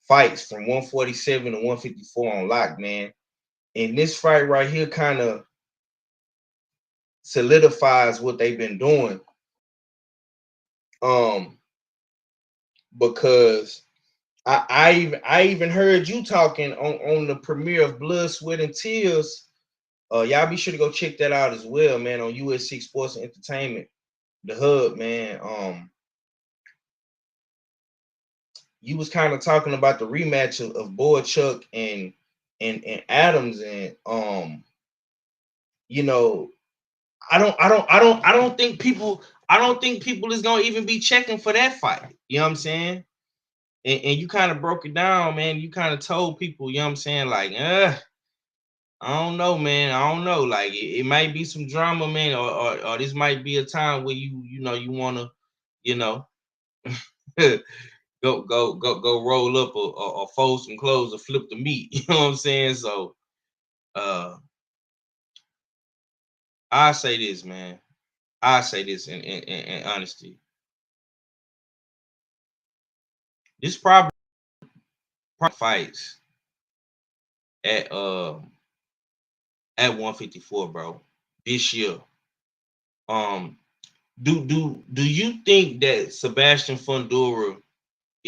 fights from 147 to 154 on lock, man. And this fight right here kind of solidifies what they've been doing. Because I even heard you talking on the premiere of Blood, Sweat, and Tears. Y'all be sure to go check that out as well, man, on US6 Sports and Entertainment, the hub, man. You was kind of talking about the rematch of Boychuk and Adams, and you know, I don't think people is gonna even be checking for that fight. You know what I'm saying? And you kind of broke it down, man. You kind of told people, you know what I'm saying, like, I don't know, man. I don't know. Like it might be some drama, man, or this might be a time where you know you wanna, you know, go roll up or fold some clothes or flip the meat. You know what I'm saying? So I say this, man. I say this in honesty. This probably fights at 154, bro, this year. Do you think that Sebastian Fundora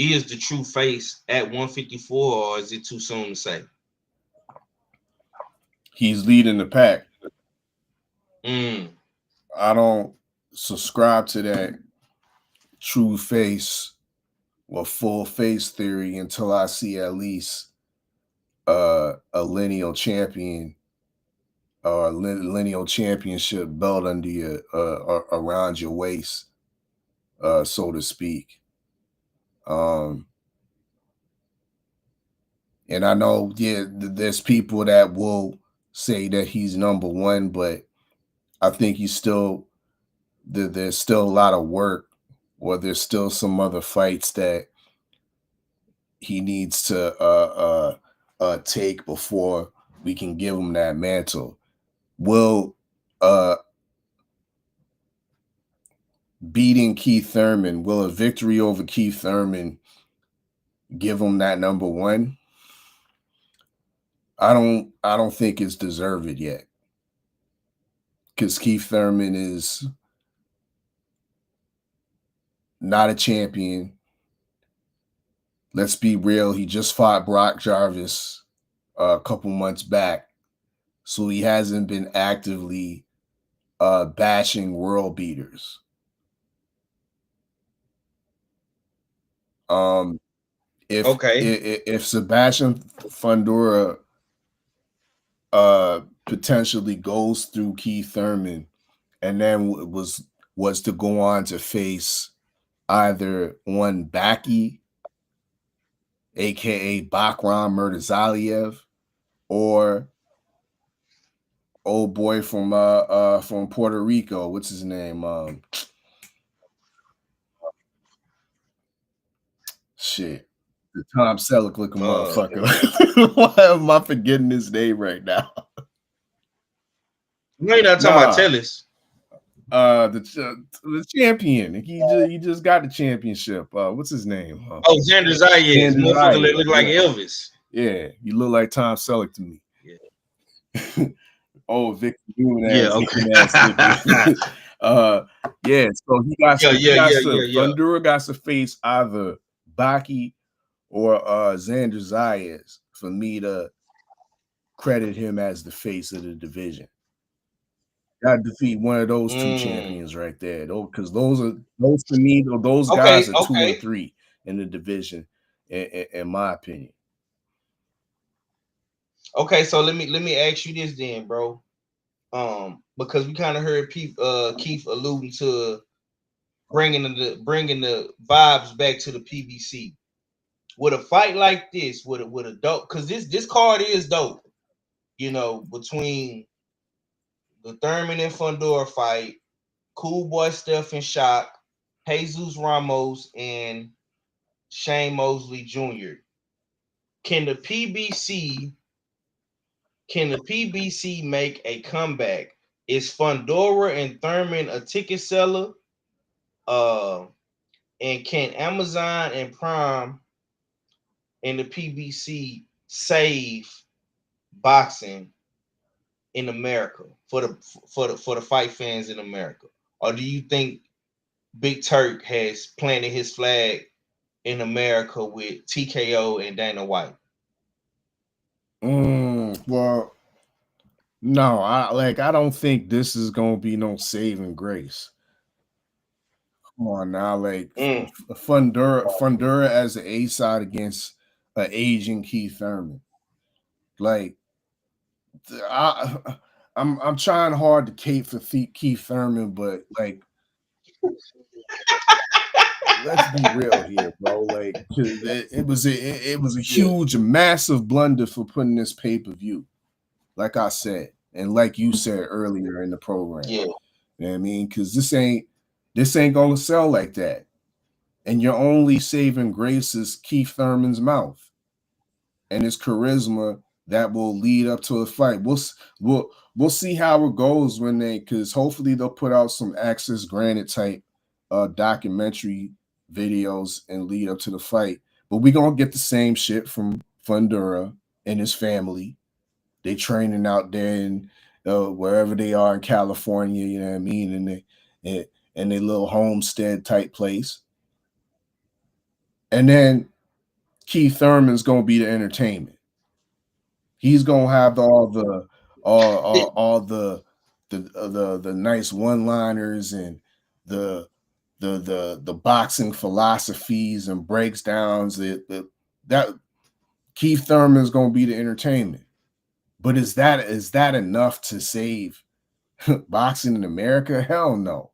is the true face at 154, or is it too soon to say? He's leading the pack. Mm. I don't subscribe to that true face or full face theory until I see at least a lineal champion or a lineal championship belt under your around your waist, so to speak. And I know, yeah, there's people that will say that he's number one, but I think he's still there's still a lot of work, or there's still some other fights that he needs to take before we can give him that mantle. Will beating Keith Thurman, will a victory over Keith Thurman give him that number one? I don't think it's deserved yet, because Keith Thurman is not a champion. Let's be real. He just fought Brock Jarvis a couple months back, so he hasn't been actively bashing world beaters. If Sebastian Fundora potentially goes through Keith Thurman and then was to go on to face either one Baki, aka Bakram Murdazaliev, or old boy from Puerto Rico, what's his name? Shit. The Tom Selleck looking motherfucker. Why am I forgetting his name right now? You ain't not talking about Tellis. The champion. He just got the championship. What's his name? Xander Zayas. Motherfucker look like Elvis. Yeah, you look like Tom Selleck to me. Yeah. Oh, Victor Newman. Yeah, okay. Yeah, so he got Fundora got to face either Baki or Xander Zayas for me to credit him as the face of the division. Got to defeat one of those two champions right there, though, because those to me, those guys are 2 and 3 in the division, in my opinion. Okay, so let me ask you this then, bro. Because we kind of heard Keith alluding to bringing the vibes back to the PBC. With a fight like this, with a dope, because this card is dope, you know, between the Thurman and Fundora fight, Cool Boy Steph and Shock, Jesus Ramos and Shane Mosley Jr. Can the PBC make a comeback? Is Fundora and Thurman a ticket seller? And can Amazon and Prime and the PBC save boxing in America for the fight fans in America? Or do you think Big Turk has planted his flag in America with TKO and Dana White? Well, no, I don't think this is gonna be no saving grace. Come on now, like Fundora as an A side against an aging Keith Thurman. Like, I'm trying hard to cape for Keith Thurman, but like, let's be real here, bro. Like, it was a huge, massive blunder for putting this pay-per-view. Like I said, and like you said earlier in the program. Yeah. You know what I mean? Because this ain't gonna sell like that. And your only saving grace is Keith Thurman's mouth and his charisma that will lead up to a fight. We'll see how it goes because hopefully they'll put out some access granted type documentary videos and lead up to the fight. But we're gonna get the same shit from Fundora and his family. They training out there in wherever they are in California, you know what I mean, and they little homestead type place. And then Keith Thurman's gonna be the entertainment. He's gonna have all the nice one-liners and the boxing philosophies and breakdowns. That Keith Thurman's gonna be the entertainment. But is that enough to save boxing in America? Hell no.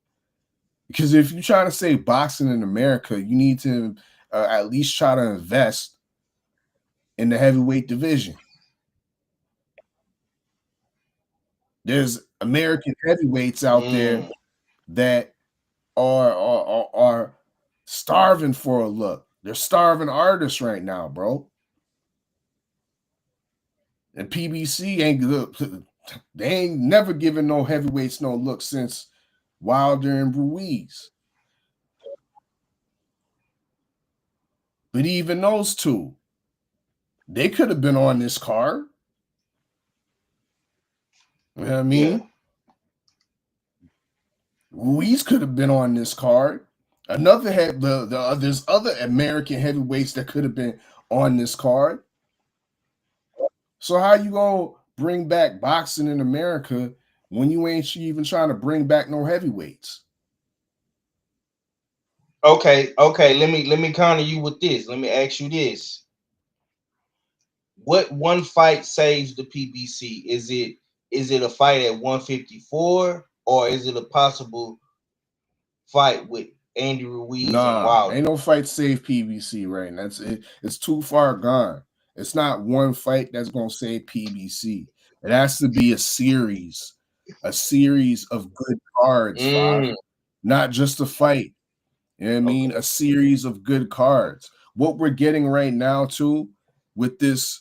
Because if you're trying to save boxing in America, you need to at least try to invest in the heavyweight division. There's American heavyweights out there that are starving for a look. They're starving artists right now, bro. And PBC ain't good. They ain't never given no heavyweights no look since Wilder and Ruiz. But even those two, they could have been on this card. You know what I mean? Yeah. Ruiz could have been on this card. There's other American heavyweights that could have been on this card. So how you gonna bring back boxing in America when you ain't even trying to bring back no heavyweights? Okay. Let me counter you with this. Let me ask you this: what one fight saves the PBC? Is it a fight at 154, or is it a possible fight with Andy Ruiz and Wilder? Ain't no fight save PBC right now. It's too far gone. It's not one fight that's gonna save PBC. It has to be a series of good cards, not just a fight. You know what I mean? A series of good cards. What we're getting right now, too, with this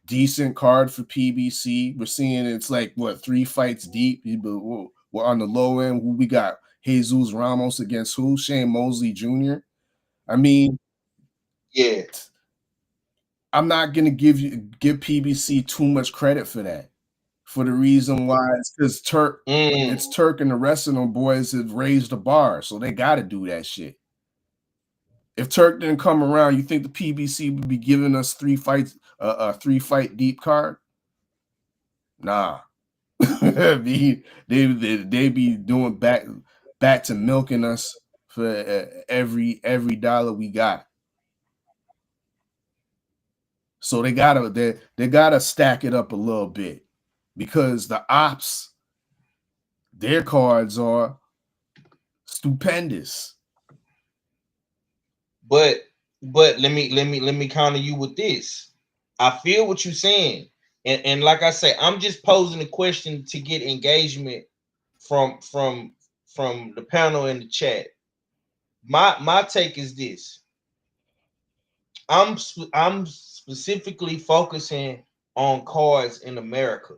decent card for PBC, we're seeing it's like, 3 fights deep. We're on the low end. We got Jesus Ramos against who? Shane Mosley Jr. I mean, yeah. I'm not gonna give PBC too much credit for that. For the reason why it's because Turk and the rest of them boys have raised the bar, so they got to do that shit. If Turk didn't come around, you think the PBC would be giving us 3 fights, a 3-fight deep card? Nah, they be doing back to milking us for every dollar we got. So they gotta stack it up a little bit. Because the ops, their cards are stupendous. But let me counter you with this. I feel what you're saying, and like I say, I'm just posing a question to get engagement from the panel in the chat. My take is this. I'm specifically focusing on cards in America.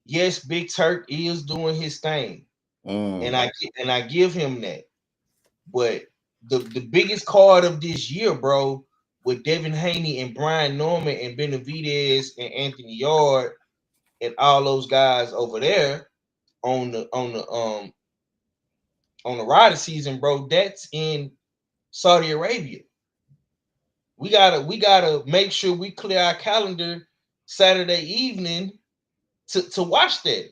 Yes, Big Turk is doing his thing, and I give him that. But the biggest card of this year, bro, with Devin Haney and Brian Norman and Benavidez and Anthony Yard and all those guys over there on the rider season, bro, that's in Saudi Arabia. We gotta make sure we clear our calendar Saturday evening to watch that.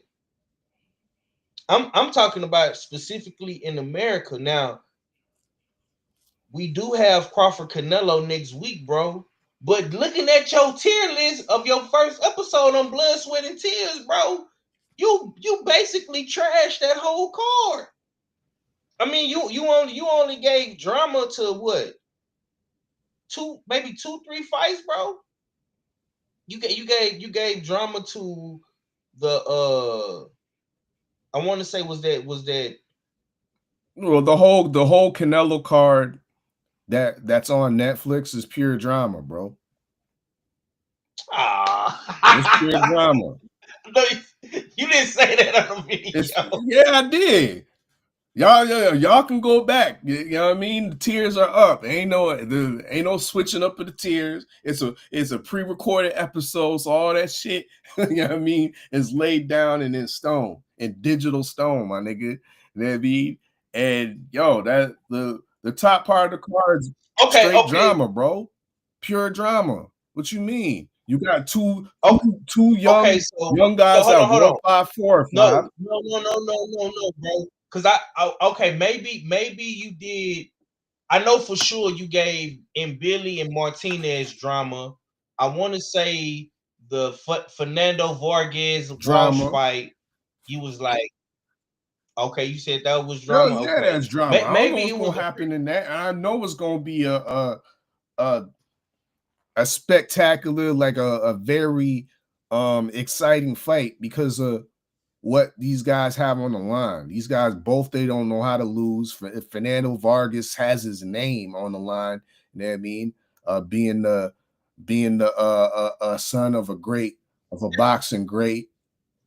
I'm talking about specifically in America. Now, we do have Crawford Canelo next week, bro. But looking at your tier list of your first episode on Blood, Sweat, and Tears, bro, you basically trashed that whole card. I mean, you only gave drama to what? 2, maybe 2, 3 fights, bro. You gave drama to the I want to say was that well, the whole Canelo card that's on Netflix is pure drama, bro. It's pure drama. No, you didn't say that on the video. Yeah, I did. Y'all can go back. You know what I mean? The tiers are up. Ain't no switching up of the tiers. It's a pre-recorded episode, so all that shit, you know what I mean, is laid down and in stone, in digital stone, my nigga. You know what I mean? And that the top part of the cards. Straight drama, bro. Pure drama. What you mean? You got two young guys hold at on. 154 No, bro. Because okay, maybe you did. I know for sure you gave Billy and Martinez drama. I want to say the Fernando Vargas Walsh drama fight. You was like, okay, you said that was Hell drama. yeah, Okay, that's drama. I don't know maybe what's it gonna was happen in that. I know it's gonna be a spectacular, like a very exciting fight because of what these guys have on the line. These guys both, they don't know how to lose. Fernando Vargas has his name on the line. You know what I mean? Being the son of a boxing great.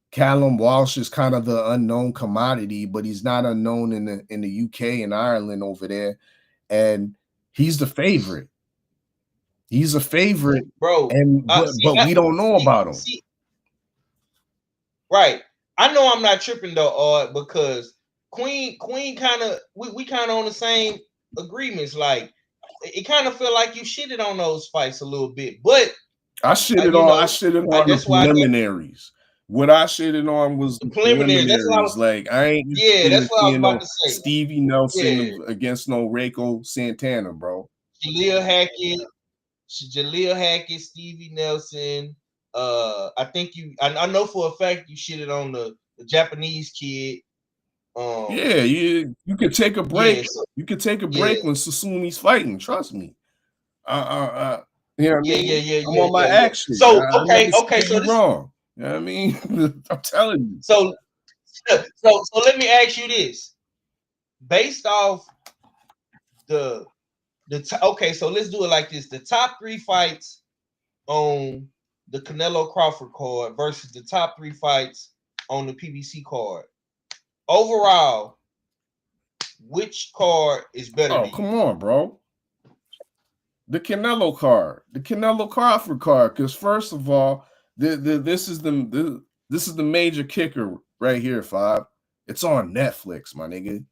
Callum Walsh is kind of the unknown commodity, but he's not unknown in the UK and Ireland over there, and he's the favorite. He's a favorite, bro. but we don't know about him. Right. I know I'm not tripping though, because Queen kind of we kind of on the same agreements. Like it kind of feel like you shitted on those fights a little bit, but I shitted on the preliminaries. What I shitted on was the preliminaries. Like I ain't that's what I was about to say. Stevie Nelson against no Reiko Santana, bro. Jaleel Hackett, Stevie Nelson. I think I know for a fact you shitted on the Japanese kid. Yeah, you could take a break. You could take a break when Susumi's fighting. Trust me. You know what I mean? I'm on my action. So okay. So this wrong. You know what I mean? I'm telling you. So let me ask you this. Based off okay, so let's do it like this. The top 3 fights on the Canelo Crawford card versus the top 3 fights on the PBC card. Overall, which card is better? Oh, come on, bro. The Canelo card, the Canelo Crawford card. Because first of all, this is the major kicker right here, Five. It's on Netflix, my nigga.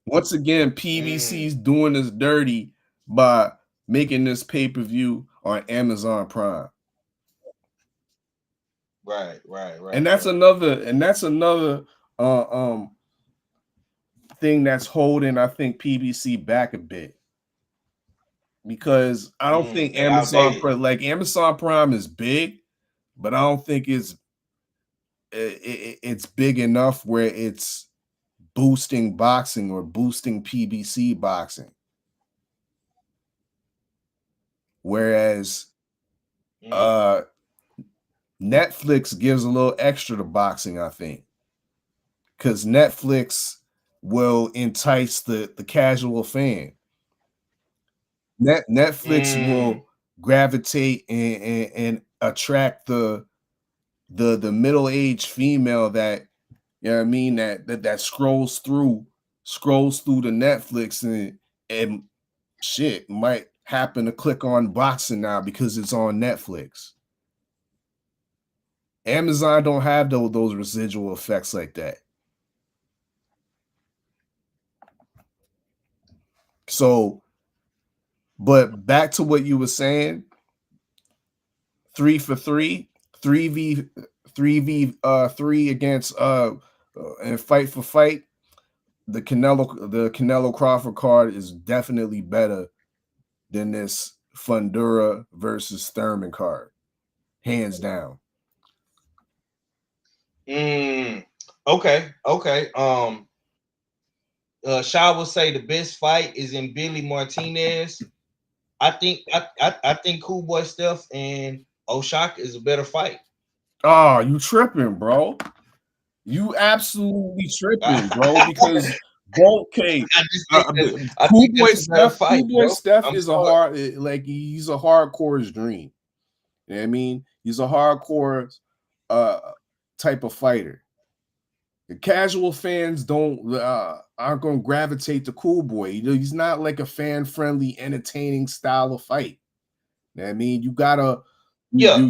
Once again, PBC's doing us dirty by making this pay-per-view on Amazon Prime. Right. And that's another thing that's holding, I think, PBC back a bit. Because I don't think Amazon Prime is big, but I don't think it's big enough where it's boosting boxing or boosting PBC boxing. Whereas Netflix gives a little extra to boxing, I think. Because Netflix will entice the casual fan. Netflix will gravitate and attract the middle-aged female that, you know what I mean, that scrolls through the Netflix and shit might happen to click on boxing now because it's on Netflix. Amazon don't have those residual effects like that. So, but back to what you were saying, 3 for 3, 3v3 against and fight for fight. The Canelo Crawford card is definitely better than this Fundora versus Thurman card, hands down. Okay. Shaw will say the best fight is in Billy Martinez. I think Cool Boy Steph and O'Shaka is a better fight. Oh, you tripping, bro? You absolutely tripping, bro? Because Cool Boy Steph is a hard, like he's a hardcore's dream. You know what I mean? He's a hardcore type of fighter. The casual fans aren't going to gravitate to Cool Boy. He's not like a fan-friendly, entertaining style of fight. You know what I mean? You gotta, you have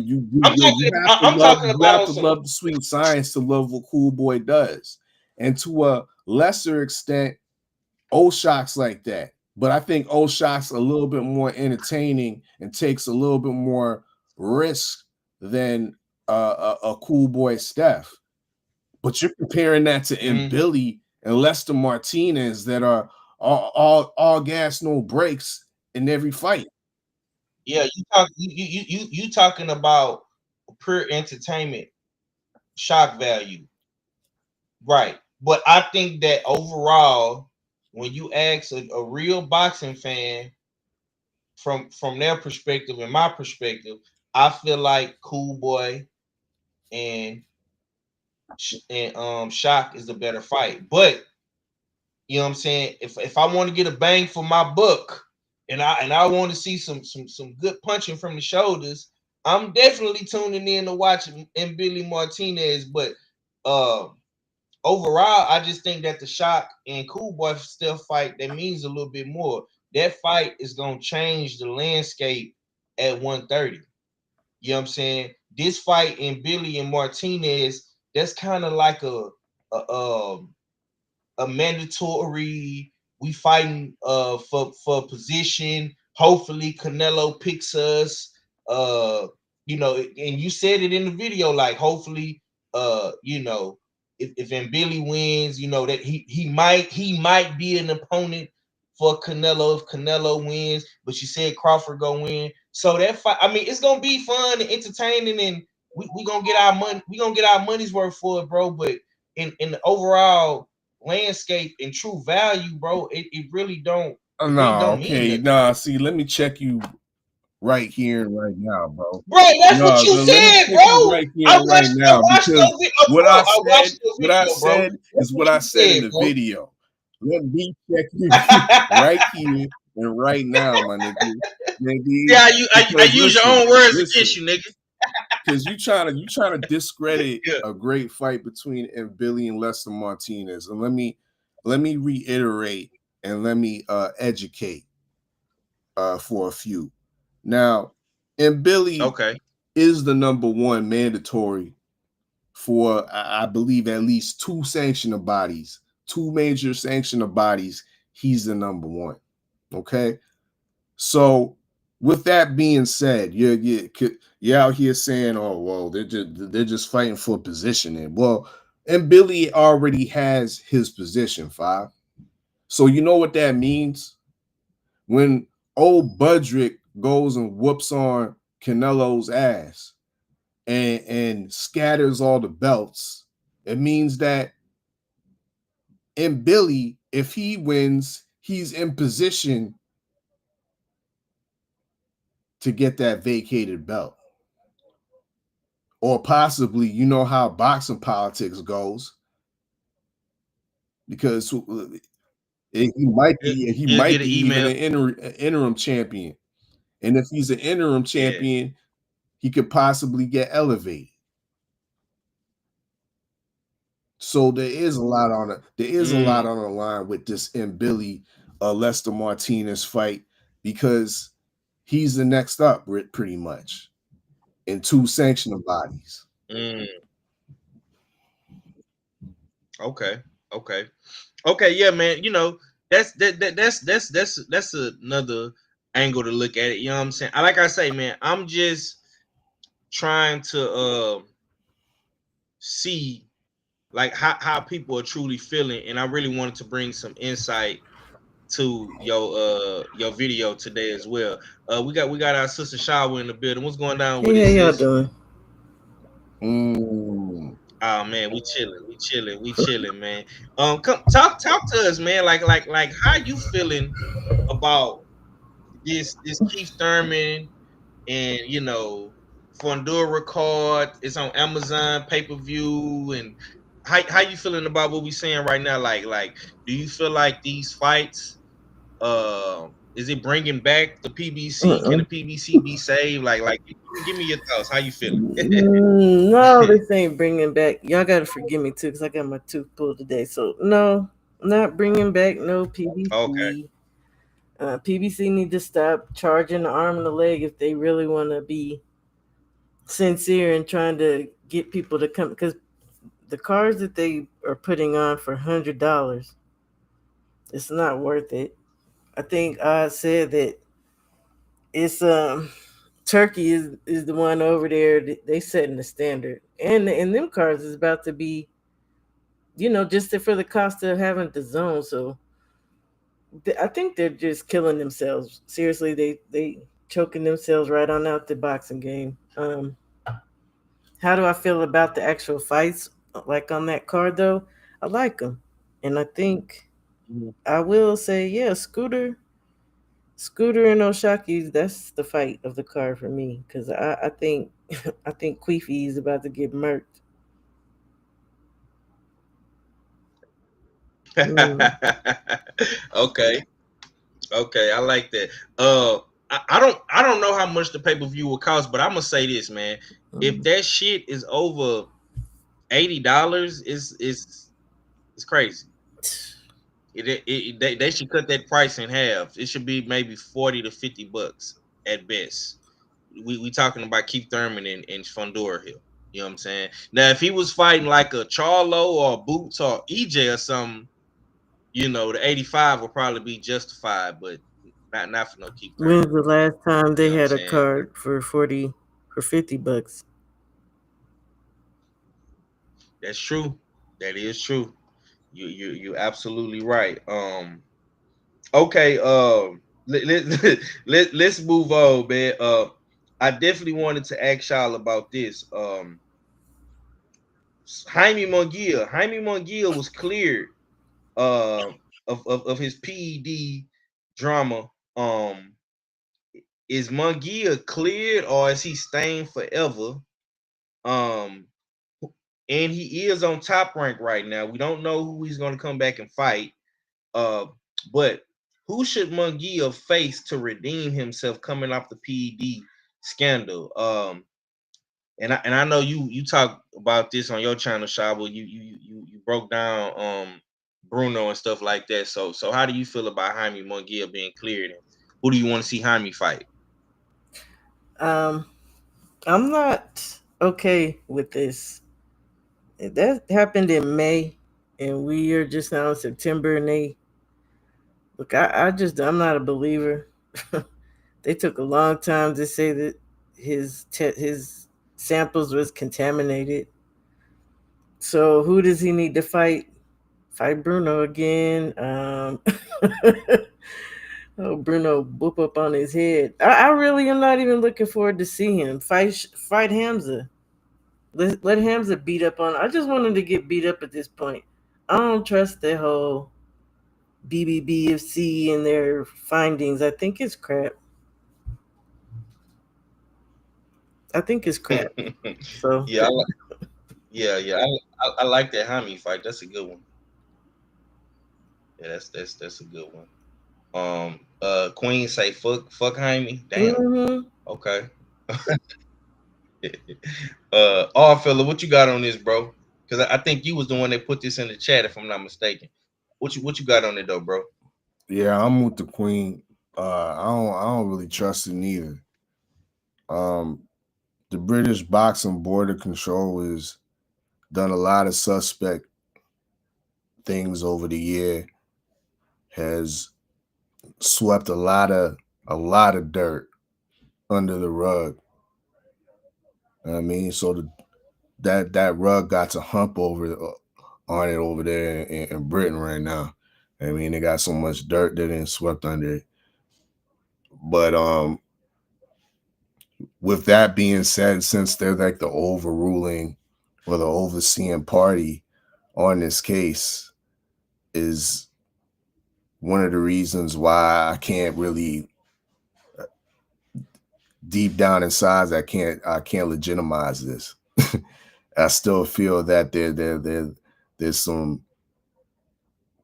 to love the sweet science to love what Cool Boy does, and to a lesser extent, O'Shock's like that. but I think O'Shock's a little bit more entertaining and takes a little bit more risk than a Cool Boy Steph. But you're comparing that to Billy and Lester Martinez that are all gas, no brakes in every fight. Yeah, you talking about pure entertainment, shock value, right? But I think that overall, when you ask a real boxing fan from their perspective and my perspective, I feel like Cool Boy and Shock is the better fight. But you know what I'm saying? If I want to get a bang for my buck and I want to see some good punching from the shoulders, I'm definitely tuning in to watch and Billy Martinez. But overall, I just think that the Shock and Cool Boy still fight that means a little bit more. That fight is gonna change the landscape at 130. You know what I'm saying? This fight in Billy and Martinez, that's kind of like a mandatory. We fighting for position. Hopefully Canelo picks us. You know, and you said it in the video, like hopefully, you know, if Billy wins, you know that he might be an opponent for Canelo if Canelo wins. But you said Crawford gonna win, so that fight. I mean, it's gonna be fun and entertaining, and we gonna get our money. We gonna get our money's worth for it, bro. But in the overall landscape and true value, bro, it really don't. It really don't mean nothing. Nah. See, let me check you right here and right now, bro. Bro, that's what you said, bro. Right here and right now, because what I said is what I said in the video. Let me check you right here and right now, my nigga. Yeah, I use your own words against you, nigga. Because you trying to discredit a great fight between Billy and Lester Martinez. And let me reiterate and let me educate for a few. Now, Billy is the number one mandatory for I believe at least two sanctioner bodies, two major sanctioner bodies. He's the number one. Okay, so with that being said, you're out here saying, "Oh, well, they're just fighting for positioning." Well, and Billy already has his position 5. So you know what that means? When old Budrick goes and whoops on Canelo's ass and scatters all the belts, it means that in Billy, if he wins, he's in position to get that vacated belt. Or possibly, you know how boxing politics goes, because he might be even an interim champion. And if he's an interim champion, he could possibly get elevated. So there is a lot on it. There is a lot on the line with this Billy Lester Martinez fight, because he's the next up pretty much in two sanctioner bodies. Okay, yeah, man. You know, that's another angle to look at it. You know what I'm saying? Like I say, man, I'm just trying to see like how people are truly feeling, and I really wanted to bring some insight to your video today as well. We got our sister Shawa in the building. What's going down with it? How y'all doing? Oh man, we chilling, man. Come talk to us, man. Like how you feeling about this Keith Thurman and you know Fundora card? It's on Amazon pay-per-view, and how you feeling about what we saying right now? Like do you feel like these fights is it bringing back the PBC? Can the PBC be saved? Like give me your thoughts. How you feeling? No, this ain't bringing back. Y'all gotta forgive me too, because I got my tooth pulled today. So no, not bringing back no PBC. Okay. PBC need to stop charging the arm and the leg if they really want to be sincere and trying to get people to come, because the cards that they are putting on for $100, it's not worth it. I think I said that it's Turkey is the one over there. They setting the standard, and them cards is about to be, just for the cost of having the zone. So I think they're just killing themselves. Seriously, they choking themselves right on out the boxing game. How do I feel about the actual fights? Like on that card though, I like them, and I think I will say, yeah, Scooter and Oshaki. That's the fight of the card for me because I think I think Queefy is about to get murked. Okay. Okay, I like that. I don't know how much the pay-per-view will cost, but I'm gonna say this, man. If that shit is over $80, it's crazy. They should cut that price in half. It should be maybe 40 to 50 bucks at best. We talking about Keith Thurman and Fundora here. You know what I'm saying? Now, if he was fighting like a Charlo or a Boots or EJ or something, the 85 will probably be justified, but not for no Keith Thurman. When's the last time You they know what I'm had a saying? card for 50 bucks? That's true. That is true. You're absolutely right. Okay. Let's move on, man. I definitely wanted to ask y'all about this. Jaime Munguia was cleared uh of his PED drama. Is Munguia cleared or is he staying forever? Um, and he is on Top Rank right now. We don't know who he's going to come back and fight. But who should Munguia face to redeem himself coming off the PED scandal? And I know you talk about this on your channel, Shaba. You broke down Bruno and stuff like that. So how do you feel about Jaime Munguia being cleared? And who do you want to see Jaime fight? I'm not okay with this. That happened in May, and we are just now in September. And I'm not a believer. They took a long time to say that his samples was contaminated. So who does he need to fight? Fight Bruno again. Oh, Bruno whoop up on his head. I really am not even looking forward to see him fight Hamza. Let Hamza beat up on. I just want him to get beat up at this point. I don't trust the whole BBBFC and their findings. I think it's crap. So Yeah, I like that Jaime fight. That's a good one. Yeah, that's a good one. Queen say fuck Jaime. Damn. mm-hmm. Okay. All fella, what you got on this, bro? Because I think you was the one that put this in the chat, if I'm not mistaken. What you got on it though, bro? Yeah, I'm with the Queen. I don't really trust it neither. The British Boxing Board of Control has done a lot of suspect things over the year, has swept a lot of dirt under the rug. I mean, so that rug got to hump on it over there in Britain right now. I mean, they got so much dirt that ain't swept under it. But with that being said, since they're like the overruling or the overseeing party on this case, is one of the reasons why I can't really, deep down inside, I can't legitimize this. I still feel that there's some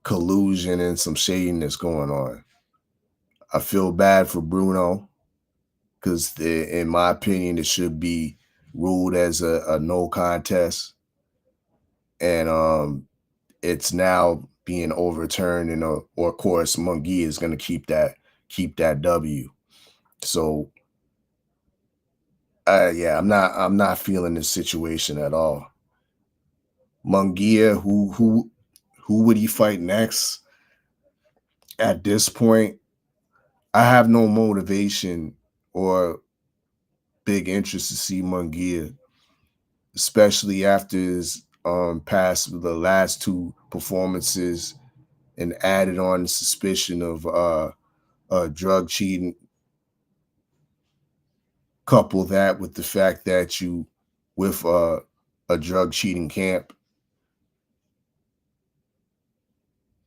collusion and some shadiness going on. I feel bad for Bruno because, in my opinion, it should be ruled as a no contest, and it's now being overturned. And or of course, Munguia is going to keep that W. So, yeah, I'm not feeling this situation at all. Munguia, who would he fight next? At this point, I have no motivation or big interest to see Munguia, especially after his past the last two performances and added on the suspicion of drug cheating. Couple that with the fact that you with a drug cheating camp.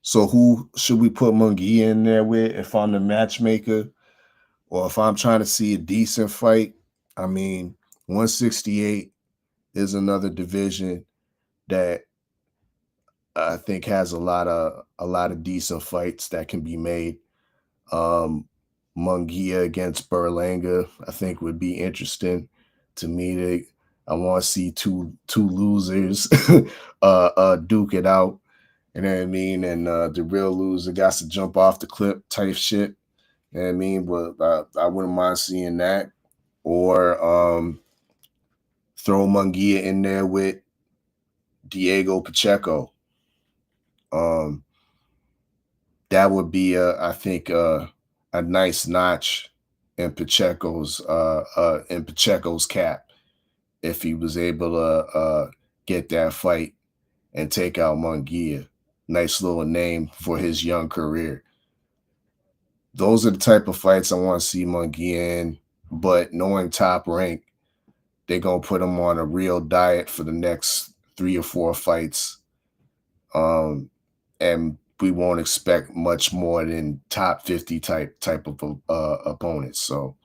So who should we put Munguia in there with if I'm the matchmaker or if I'm trying to see a decent fight? I mean, 168 is another division that I think has a lot of decent fights that can be made. Munguia against Berlanga, I think would be interesting to me. I want to see two losers duke it out. You know what I mean? And the real loser got to jump off the cliff type shit. You know what I mean? But I wouldn't mind seeing that. Or throw Munguia in there with Diego Pacheco. That would be, I think, a nice notch in Pacheco's cap if he was able to get that fight and take out Munguia. Nice little name for his young career. Those are the type of fights I want to see Munguia in, but knowing Top Rank, they're going to put him on a real diet for the next 3 or 4 fights. And we won't expect much more than top 50 type of opponents. So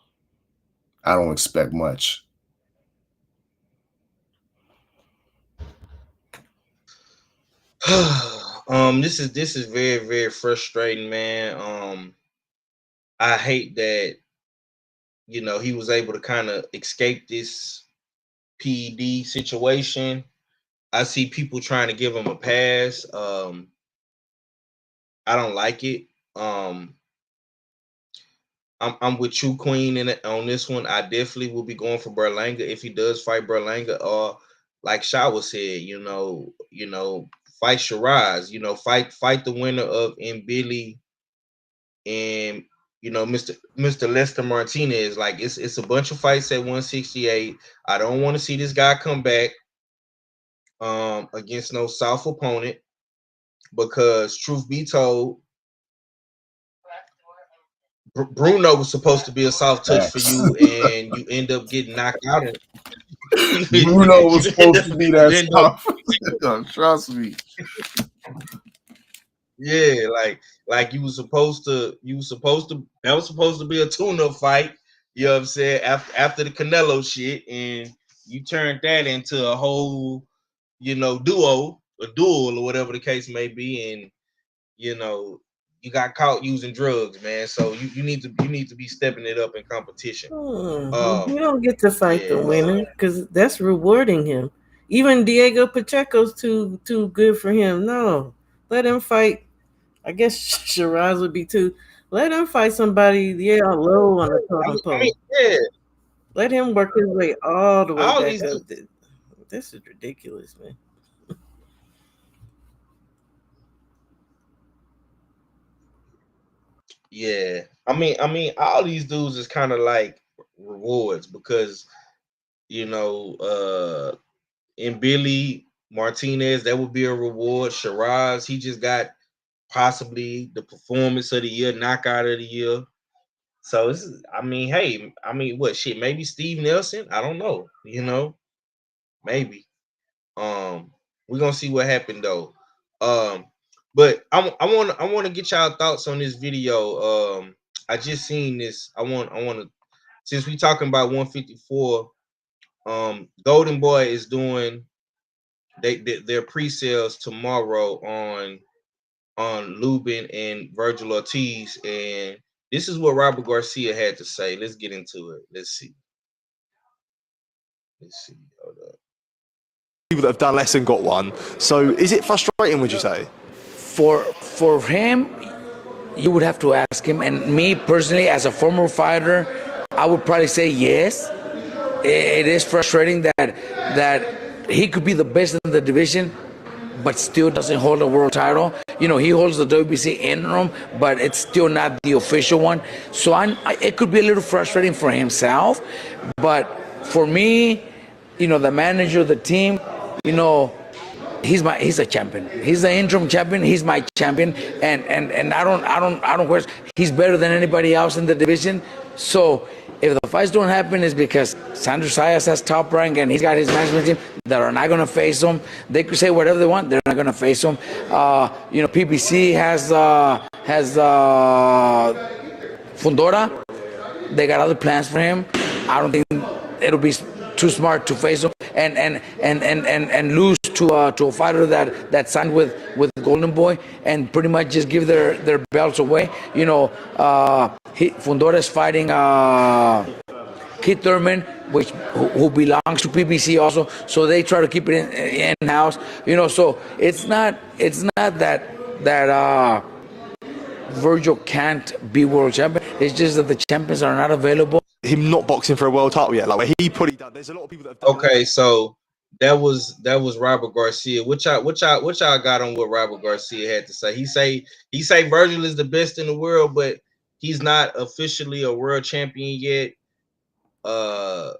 I don't expect much. This is very, very frustrating, man. I hate that, you know, he was able to kind of escape this PED situation. I see people trying to give him a pass. I don't like it. I'm with you, Queen, on this one. I definitely will be going for Berlanga if he does fight Berlanga. Or like Shawa said, you know, fight Shiraz. You know, fight the winner of Mbili and Mr. Lester Martinez. Like it's a bunch of fights at 168. I don't want to see this guy come back against no soft opponent, because truth be told, Bruno was supposed to be a soft touch for you, and you end up getting knocked out. Bruno was supposed to be that soft. Trust me. Yeah, like you was supposed to. That was supposed to be a tune-up fight. You know what I'm saying? After the Canelo shit, and you turned that into a whole, duel or whatever the case may be, and you got caught using drugs, man. So you need to be stepping it up in competition. You don't get to fight the winner because that's rewarding him. Even Diego Pacheco's too good for him. No, let him fight. I guess Shiraz would be too. Let him fight somebody, low on the totem pole. Let him work his way all the way back up. This is ridiculous, man. Yeah, I mean, all these dudes is kind of like rewards because in Billy Martinez, that would be a reward. Shiraz, he just got possibly the performance of the year, knockout of the year. So this is, what shit? Maybe Steve Nelson. I don't know. Maybe. We're gonna see what happened though. But I want to get y'all thoughts on this video. I just seen this. I want to, since we talking about 154. Golden Boy is doing their pre-sales tomorrow on Lubin and Virgil Ortiz, and this is what Robert Garcia had to say. Let's get into it. Let's see. Hold up. People that have done less and got one. So is it frustrating, would you say? For him, you would have to ask him. And me personally, as a former fighter, I would probably say yes. It is frustrating that he could be the best in the division, but still doesn't hold a world title. he holds the WBC interim, but it's still not the official one. So it could be a little frustrating for himself, but for me, the manager, the team, he's a champion. He's the interim champion. He's my champion, and I don't question. He's better than anybody else in the division. So if the fights don't happen, it's because Sandro Sayas has Top Rank and he's got his management team that are not going to face him. They could say whatever they want. They're not going to face him. PBC has Fundora. They got other plans for him. I don't think it'll be too smart to face him and lose to a fighter that signed with Golden Boy and pretty much just give their belts away. Fundora is fighting Keith Thurman, who belongs to PBC also. So they try to keep it in house. So it's not that Virgil can't be world champion. It's just that the champions are not available. Him not boxing for a world title yet, like where he probably done. There's a lot of people that have done. Okay, so that was Robert Garcia. What y'all got on what Robert Garcia had to say? He say Virgil is the best in the world, but he's not officially a world champion yet. Xander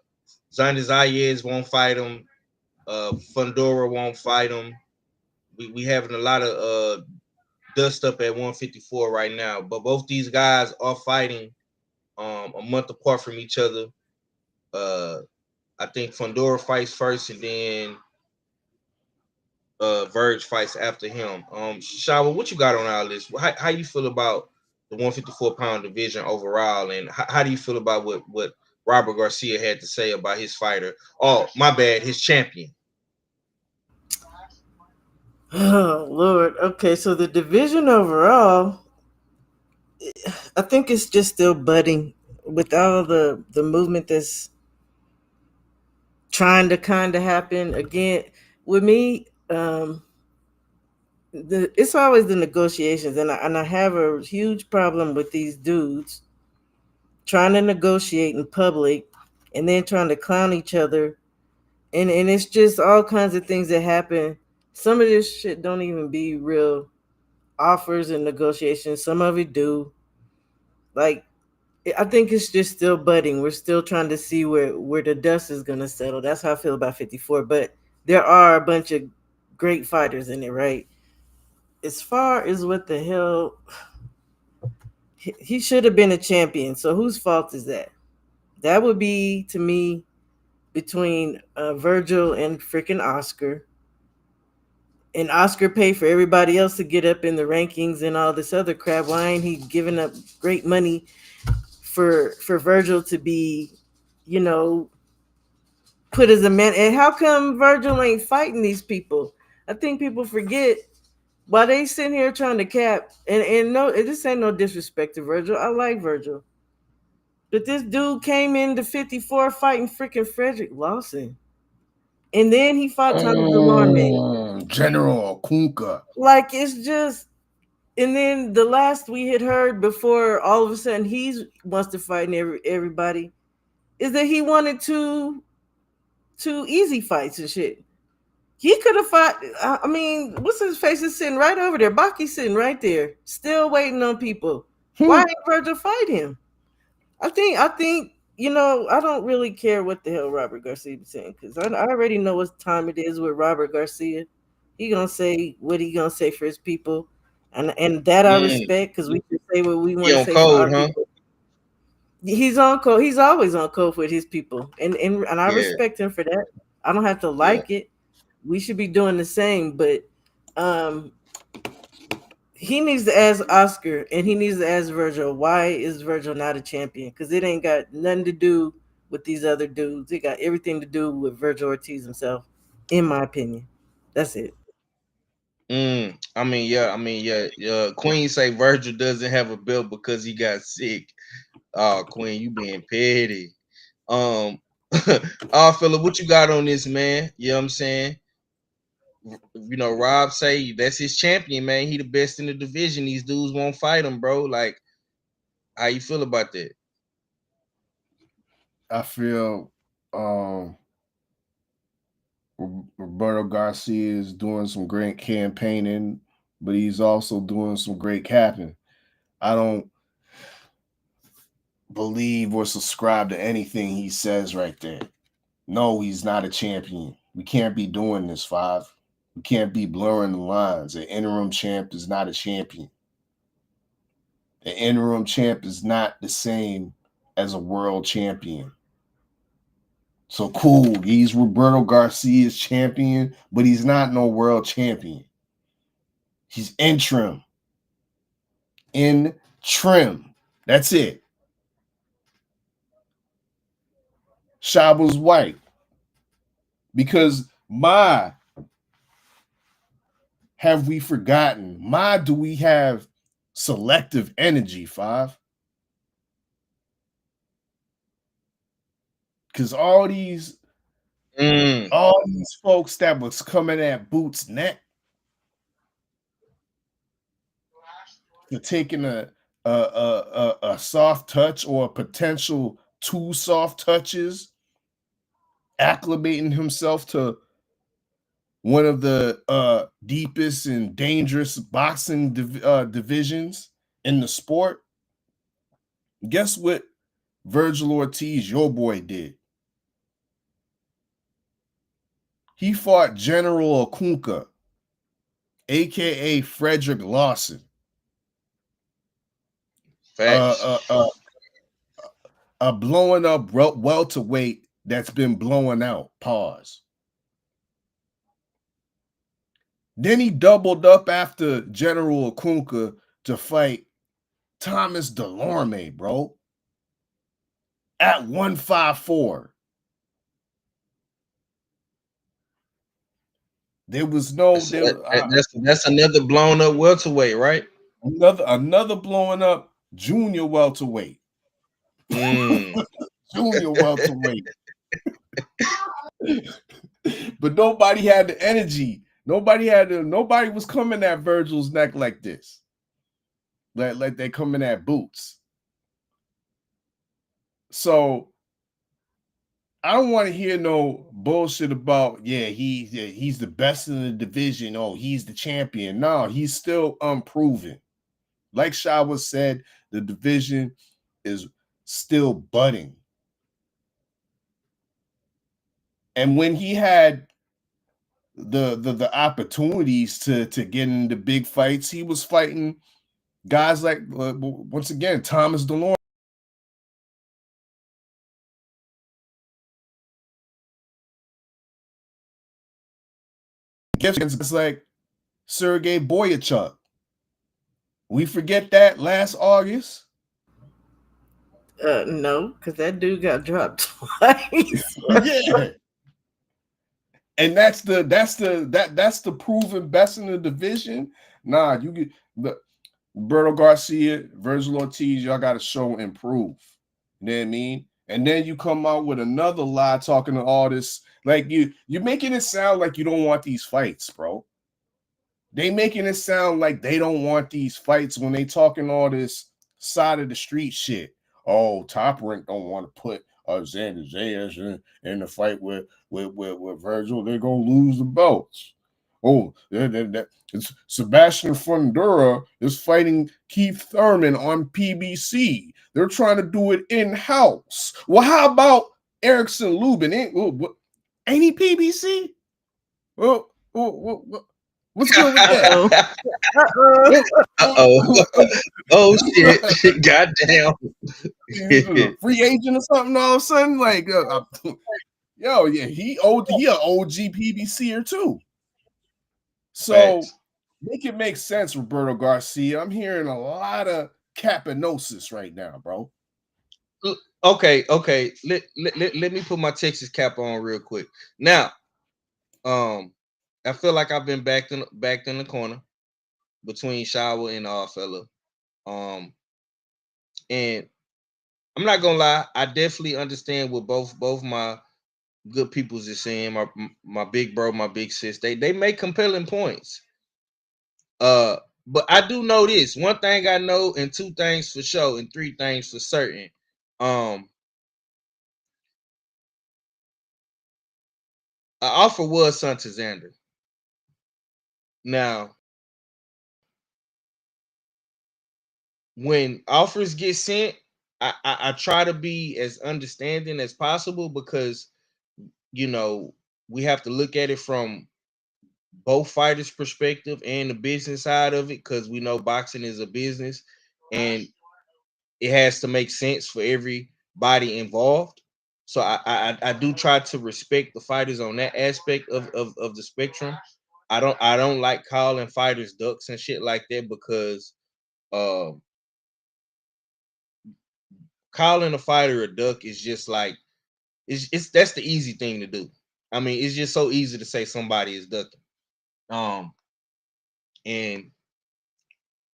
Zayas won't fight him. Fundora won't fight him. We having a lot of dust up at 154 right now, but both these guys are fighting a month apart from each other. I think Fundora fights first, and then Verge fights after him. Shawa, what you got on our list? How you feel about the 154-pound division overall, and how do you feel about what Robert Garcia had to say about his fighter? Oh, my bad, his champion. Oh Lord. Okay, so the division overall, I think it's just still budding with all the movement that's trying to kind of happen. Again, with me, it's always the negotiations, and I have a huge problem with these dudes trying to negotiate in public and then trying to clown each other, and it's just all kinds of things that happen. Some of this shit don't even be real offers and negotiations. Some of it do. Like, I think it's just still budding. We're still trying to see where the dust is gonna settle. That's how I feel about 54. But there are a bunch of great fighters in it, right? As far as what the hell, he should have been a champion. So whose fault is that? That would be, to me, between Virgil and freaking Oscar. And Oscar paid for everybody else to get up in the rankings and all this other crap. Why ain't he giving up great money for Virgil to be, put as a man? And how come Virgil ain't fighting these people? I think people forget while they sitting here trying to cap. And no, this ain't no disrespect to Virgil. I like Virgil. But this dude came into 54 fighting freaking Frederick Lawson. And then he fought Tommy Delorme. General Kunka. Like, it's just, and then the last we had heard before all of a sudden he wants to fight everybody is that he wanted two easy fights and shit. He could have fought, I mean, what's his face is sitting right over there. Baki's sitting right there, still waiting on people. Why didn't Virgil fight him? I think, I don't really care what the hell Robert Garcia is saying, because I already know what time it is with Robert Garcia. He gonna say what he gonna say for his people, and that I respect, because we can say what we want to say for our people. He's on code. He's always on code with his people, and I respect him for that. I don't have to like it. We should be doing the same, but he needs to ask Oscar and he needs to ask Virgil, why is Virgil not a champion? Because it ain't got nothing to do with these other dudes. It got everything to do with Virgil Ortiz himself, in my opinion. That's it. Queen say Virgil doesn't have a belt because he got sick. Oh, Queen, you being petty. Philip, what you got on this, man? You know what I'm saying? Rob say that's his champion, man. He the best in the division. These dudes won't fight him, bro. Like, how you feel about that? I feel Roberto Garcia is doing some great campaigning but he's also doing some great capping. I don't believe or subscribe to anything he says right there. No, he's not a champion. We can't be doing this, Five. We can't be blurring the lines. An interim champ is not a champion. The interim champ is not the same as a world champion. So cool, he's Roberto Garcia's champion, but he's not no world champion. He's interim. In trim. That's it. Shaba's white. Because have we forgotten? Do we have selective energy, Five? Because all these folks that was coming at Boots' neck for taking a soft touch or a potential 2 soft touches, acclimating himself to one of the deepest and dangerous boxing divisions in the sport. Guess what Virgil Ortiz, your boy, did? He fought General Okunka, aka Frederick Lawson. A blowing up welterweight that's been blowing out. Pause. Then he doubled up after General Okunka to fight Thomas Delorme, bro, at 154. There was no. That's another blown up welterweight, right? Another blowing up junior welterweight. Junior welterweight. But nobody had the energy. Nobody was coming at Virgil's neck like this. Like they coming at Boots. So I don't want to hear no bullshit about, he's the best in the division. Oh, he's the champion. No, he's still unproven. Like Shawa said, the division is still budding. And when he had the opportunities to get into big fights, he was fighting guys like, once again, Thomas Delorme. It's like Sergey Boyachuk. We forget that last August. No, because that dude got dropped twice. Yeah. And that's the proven best in the division. Nah, you get Roberto Garcia, Virgil Ortiz, y'all got to show improve. You know what I mean? And then you come out with another lie talking to all this. Like you're making it sound like you don't want these fights, bro. They making it sound like they don't want these fights when they talking all this side of the street shit. Oh, Top Rank don't want to put Xander Zayas in the fight with Virgil. They're gonna lose the belts. Oh, it's Sebastian Fundora is fighting Keith Thurman on PBC. They're trying to do it in-house. Well, how about Erickson Lubin? Ain't he PBC? Well, what's good with that? Oh shit! Goddamn! Free agent or something all of a sudden? Like, he an OG PBCer too. So make it make sense, Roberto Garcia. I'm hearing a lot of capanosis right now, bro. Okay. Let me put my Texas cap on real quick. Now, I feel like I've been backed in the corner between Shawa and Fella. And I'm not gonna lie, I definitely understand what both my good peoples is saying. My big bro, my big sis, they make compelling points. But I do know this. One thing I know, and 2 things for sure, and 3 things for certain. An offer was sent to Xander. Now, when offers get sent, I try to be as understanding as possible because we have to look at it from both fighters' perspective and the business side of it, because we know boxing is a business and it has to make sense for everybody involved. So I do try to respect the fighters on that aspect of the spectrum. I don't like calling fighters ducks and shit like that, because calling a fighter a duck is just like it's that's the easy thing to do. I mean, it's just so easy to say somebody is ducking. And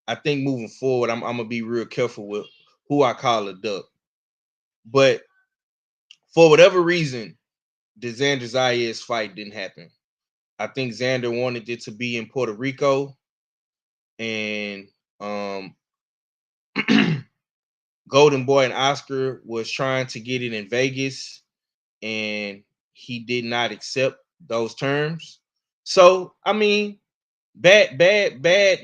I think moving forward, I'm gonna be real careful with who I call a duck. But for whatever reason, the Xander Zayas fight didn't happen. I think Xander wanted it to be in Puerto Rico, and Golden Boy and Oscar was trying to get it in Vegas, and he did not accept those terms. So I mean, bad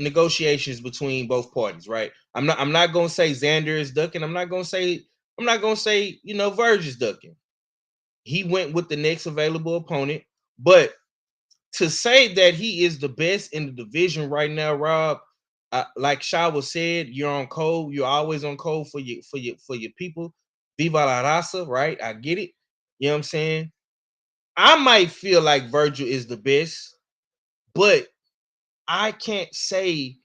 negotiations between both parties, right? I'm not gonna say Xander is ducking. I'm not gonna say Verge is ducking. He went with the next available opponent, but to say that he is the best in the division right now, Rob, like Shawa said, you're on code. You're always on code for your people. Viva la raza, right? I get it. You know what I'm saying? I might feel like Virgil is the best, but I can't say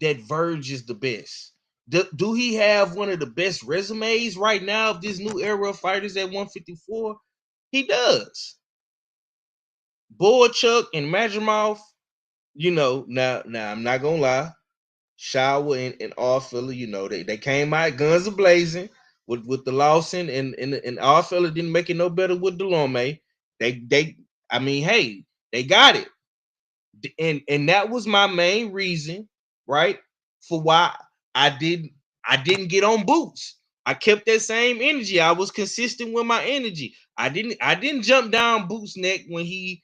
that Verge is the best. Do he have one of the best resumes right now of this new era of fighters at 154? He does. Boychuk and Madrimov, now I'm not gonna lie. Shower and all fella, they came out guns a blazing with the Lawson, and all fella didn't make it no better with Delorme. I mean, hey, they got it. And that was my main reason, right, for why I didn't get on Boots. I kept that same energy. I was consistent with my energy. I didn't jump down Boots' neck when he,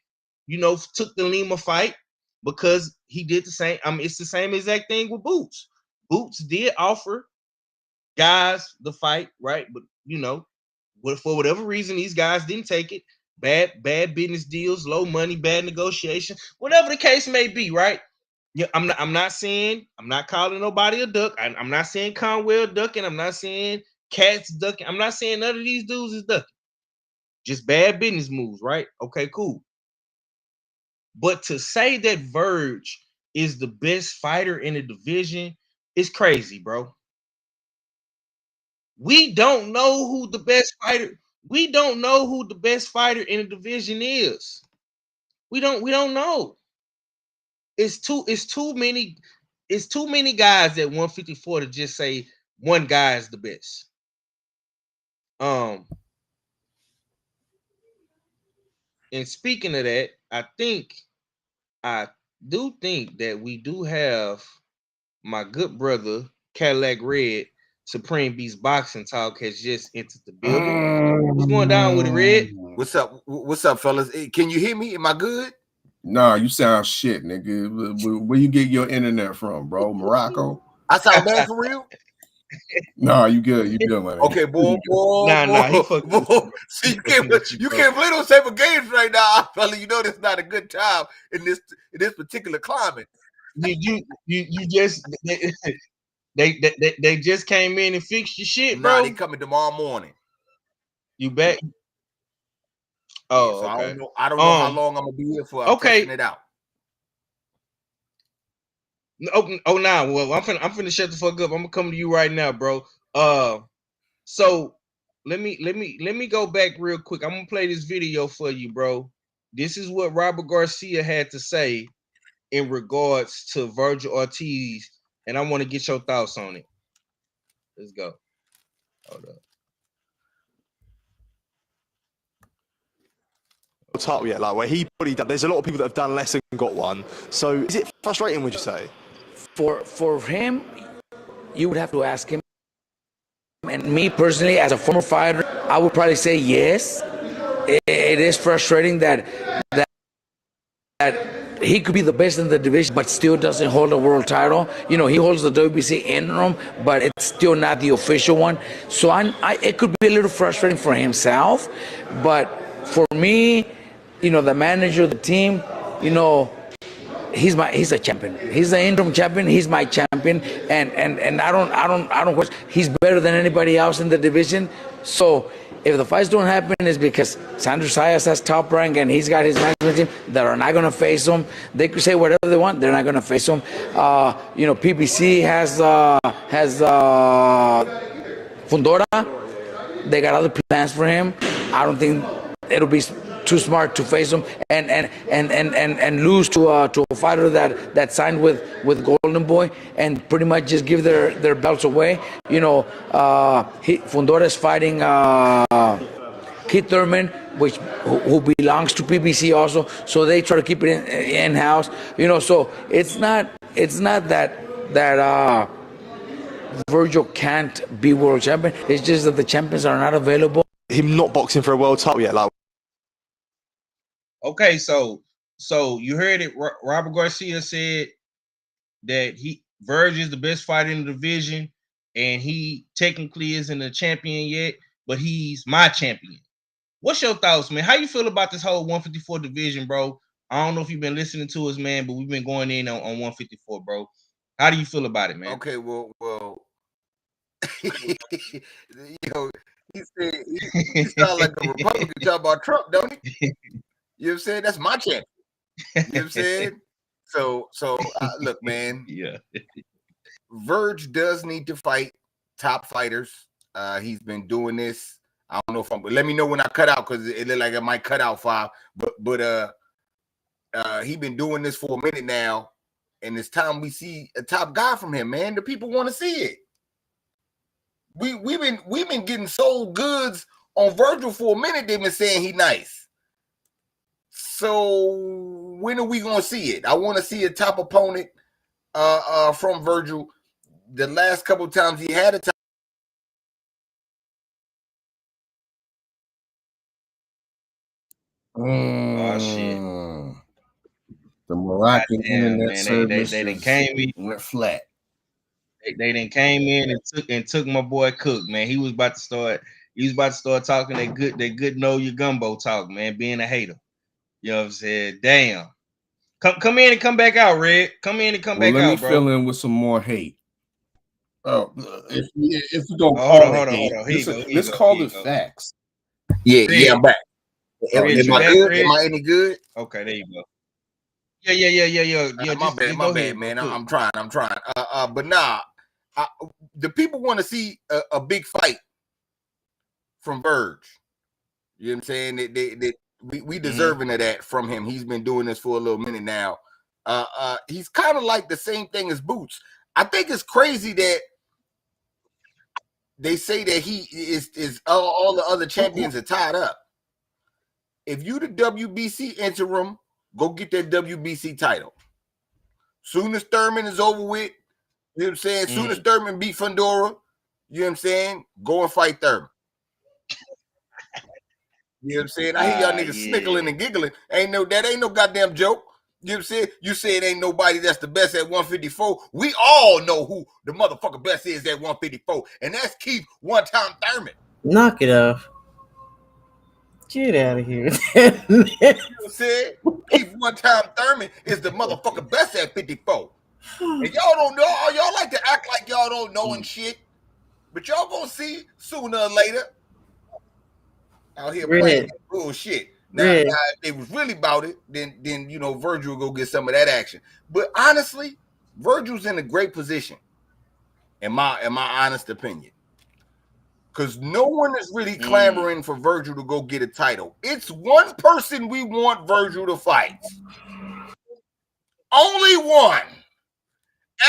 took the Lima fight, because he did the same. I mean, it's the same exact thing with Boots. Boots did offer guys the fight, right? But for whatever reason, these guys didn't take it. Bad business deals, low money, bad negotiation, whatever the case may be, right? Yeah, I'm not calling nobody a duck. I'm not saying Conwell ducking. I'm not saying Cats ducking. I'm not saying none of these dudes is ducking. Just bad business moves, right? Okay, cool. But to say that Verge is the best fighter in the division is crazy, bro. We don't know who the best fighter. We don't know who the best fighter in the division is. We don't know. It's too many guys at 154 to just say one guy is the best. And speaking of that, I do think that we do have my good brother Cadillac Red Supreme Beast Boxing Talk has just entered the building. What's going down with it, Red? What's up? What's up, fellas? Can you hear me? Am I good? Nah, you sound shit, nigga. Where you get your internet from, bro? Morocco? I sound bad for real? Nah, you good. You good, man. Okay, boy. He fucked boy. See, you can't play those type of games right now, fella. You know this is not a good time in this particular climate. You just they just came in and fixed your shit, bro. Nah, they coming tomorrow morning. You bet. Oh, so okay. I don't know how long I'm gonna be here for. I'm testing it out. Oh, nah. Well, I'm finna shut the fuck up. I'm gonna come to you right now, bro. So let me go back real quick. I'm gonna play this video for you, bro. This is what Robert Garcia had to say in regards to Virgil Ortiz, and I want to get your thoughts on it. Let's go. Hold up. Title yet, like where he probably done. There's a lot of people that have done less and got one. So is it frustrating, would you say? For him, you would have to ask him. And me personally, as a former fighter, I would probably say yes. It is frustrating that he could be the best in the division, but still doesn't hold a world title. You know, he holds the WBC interim, but it's still not the official one. So it could be a little frustrating for himself, but for me, you know, the manager, the team, you know, he's a champion. He's the interim champion. He's my champion, and I don't question. He's better than anybody else in the division. So if the fights don't happen, it's because Sandro Sayas has top rank and he's got his management team that are not going to face him. They could say whatever they want. They're not going to face him. You know, PBC has Fundora. They got other plans for him. I don't think it'll be too smart to face him and lose to a fighter that signed with Golden Boy and pretty much just give their belts away. You know, Fundora is fighting Keith Thurman, who belongs to PBC also. So they try to keep it in house. You know, so it's not that Virgil can't be world champion. It's just that the champions are not available. Him not boxing for a world title yet, like. Okay, so you heard it. Robert Garcia said that Verge is the best fighter in the division, and he technically isn't a champion yet, but he's my champion. What's your thoughts, man? How you feel about this whole 154 division, bro? I don't know if you've been listening to us, man, but we've been going in on 154, bro. How do you feel about it, man? Okay, well, you know, he said he sounds like a Republican talking about Trump, don't he? You know what I'm saying? That's my champion. You know what I'm saying? So look, man. Yeah. Verge does need to fight top fighters. He's been doing this. I don't know if let me know when I cut out because it looked like I might cut out 5. But he's been doing this for a minute now, and it's time we see a top guy from him, man. The people want to see it. We've been getting sold goods on Virgil for a minute. They've been saying he nice. So when are we gonna see it? I want to see a top opponent from Virgil. The last couple times he had a top. Oh shit! The Moroccan internet man, service they done came in, went flat. They done came in and took my boy Cook, man. He was about to start talking that good know your gumbo talk, man. Being a hater. You know what I'm saying? Damn. Come in and come back out, Red. Come in and come back out, bro. Let me fill in with some more hate. Oh, if we don't hold on. Let's call it facts. Yeah, I'm back. Am I good? Red? Am I any good? Okay, there you go. Yeah. My bad, man. I'm trying. But nah, the people want to see a big fight from Verge. You know what I'm saying? We deserving of that from him. He's been doing this for a little minute now. He's kind of like the same thing as Boots. I think it's crazy that they say that he is all the other champions are tied up. If you the WBC interim, go get that WBC title. Soon as Thurman is over with, you know what I'm saying? Soon as Thurman beat Fundora, you know what I'm saying? Go and fight Thurman. You know what I'm saying? I hear y'all niggas snickling and giggling. That ain't no goddamn joke. You know what I'm saying? You say it ain't nobody that's the best at 154. We all know who the motherfucker best is at 154, and that's Keith one-time Thurman. Knock it off. Get out of here. You know what I'm saying? Keith one-time Thurman is the motherfucker best at 54. And y'all don't know. Y'all like to act like y'all don't know and shit. But y'all gonna see sooner or later. Out here playing bullshit. Now, if they was really about it, then you know Virgil will go get some of that action. But honestly, Virgil's in a great position, in my honest opinion, because no one is really clamoring for Virgil to go get a title. It's one person we want Virgil to fight. Only one.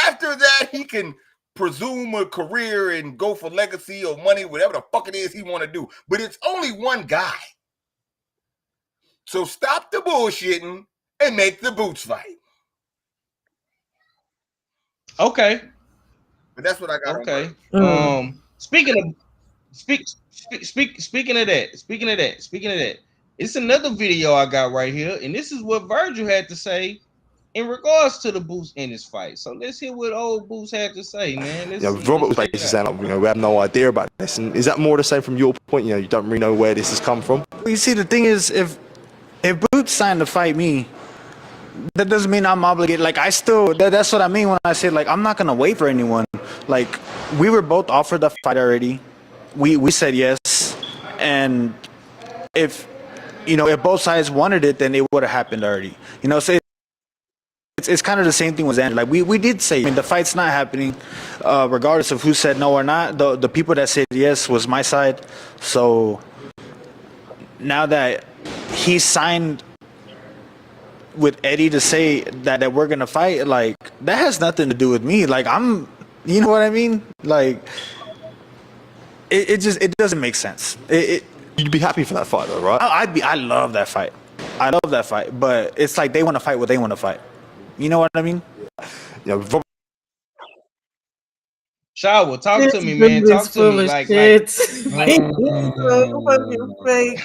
After that, he can presume a career and go for legacy or money, whatever the fuck it is he want to do. But it's only one guy. So stop the bullshitting and make the Boots fight. Okay. But that's what I got. Okay. Speaking of that, it's another video I got right here, and this is what Virgil had to say in regards to the Boots in this fight. So let's hear what old Boots had to say, man. Let's see. Robert was Let's check basically it saying, out. like, we have no idea about this. And is that more the same from your point? You don't really know where this has come from. You see, the thing is, if Boots signed to fight me, that doesn't mean I'm obligated. Like, I still, that's what I mean when I say, like, I'm not going to wait for anyone. Like, we were both offered the fight already. We said yes. And if both sides wanted it, then it would have happened already. So it's kind of the same thing with Xander. Like, we did say, the fight's not happening, regardless of who said no or not. The people that said yes was my side. So now that he signed with Eddie to say that we're gonna fight, like, that has nothing to do with me. Like, you know what I mean? Like, it doesn't make sense. You'd be happy for that fight, though, right? I love that fight. I love that fight. But it's like they want to fight what they want to fight. You know what I mean? Shower, talk to me, man. Talk to me. Like, so fucking fake.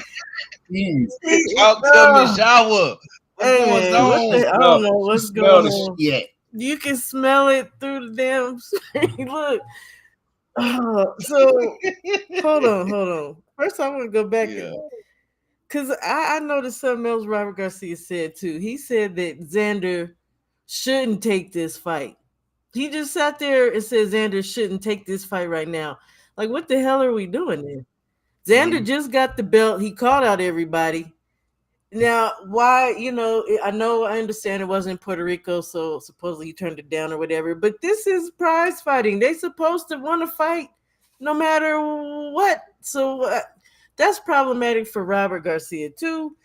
Talk to me, Shower. What's going on? I don't know what's going on. Yeah. You can smell it through the damn screen. Look. So hold on. First, I want to go back because I noticed something else Robert Garcia said too. He said that Xander shouldn't take this fight. He just sat there and said Xander shouldn't take this fight right now. Like, what the hell are we doing there? Xander just got the belt. He called out everybody. Now, why, I understand it wasn't Puerto Rico, so supposedly he turned it down or whatever, but this is prize fighting. They supposed to want to fight no matter what. So that's problematic for Robert Garcia too.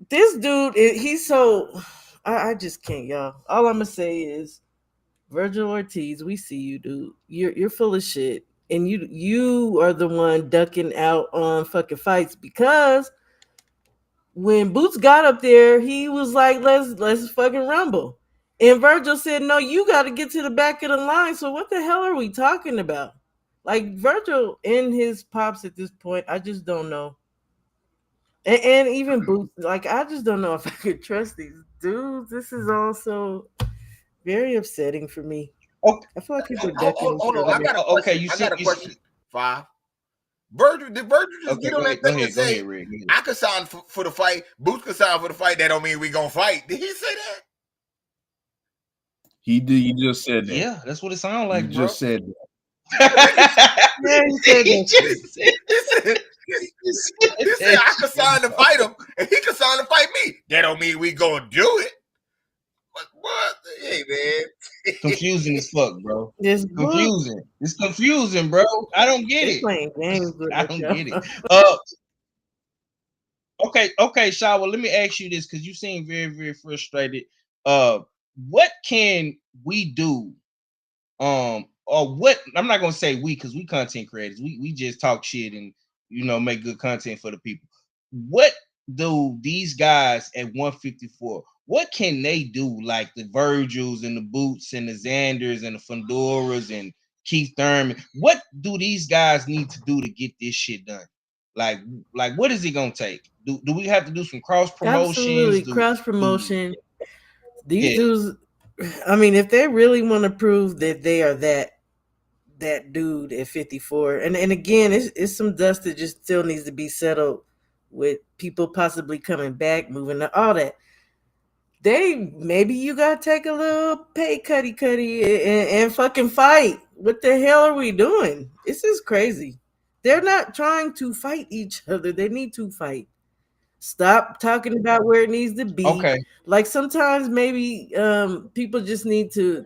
This dude, he's so, I just can't, y'all. All I'm going to say is, Virgil Ortiz, we see you, dude. You're full of shit. And you are the one ducking out on fucking fights because when Boots got up there, he was like, let's fucking rumble. And Virgil said, no, you got to get to the back of the line. So what the hell are we talking about? Like, Virgil and his pops at this point, I just don't know. And even Boots, like, I just don't know if I could trust these dudes. This is also very upsetting for me. Okay. I feel like people are ducking. Hold on. I got a question. Five. Did Virgil just get on that thing and say, I could sign for the fight, Boots could sign for the fight, that don't mean we gonna fight? Did he say that? He did. He just said that. Yeah, that's what it sounded like, He bro. just said that. He said I could sign to fight him, and he could sign to fight me. That don't mean we gonna do it. What? Hey, man. Confusing as fuck, bro. It's confusing. It's confusing, bro. I don't get it. Playing games with I don't get it. Okay, Shawa, let me ask you this because you seem very, very frustrated. What can we do? Or what? I'm not gonna say we because we content creators. We just talk shit and make good content for the people. What do these guys at 154? What can they do, like the Virgils and the Boots and the Xanders and the Fundoras and Keith Thurman? What do these guys need to do to get this shit done? Like what is it gonna take? Do we have to do some cross promotions? Absolutely, cross promotion. These dudes, I mean, if they really want to prove that they are that dude at 54, and again, it's some dust that just still needs to be settled with people possibly coming back, moving to all that. Maybe you gotta take a little pay cutty and fucking fight. What the hell are we doing? This is crazy. They're not trying to fight each other. They need to fight. Stop talking about where it needs to be. Okay. Like sometimes maybe people just need to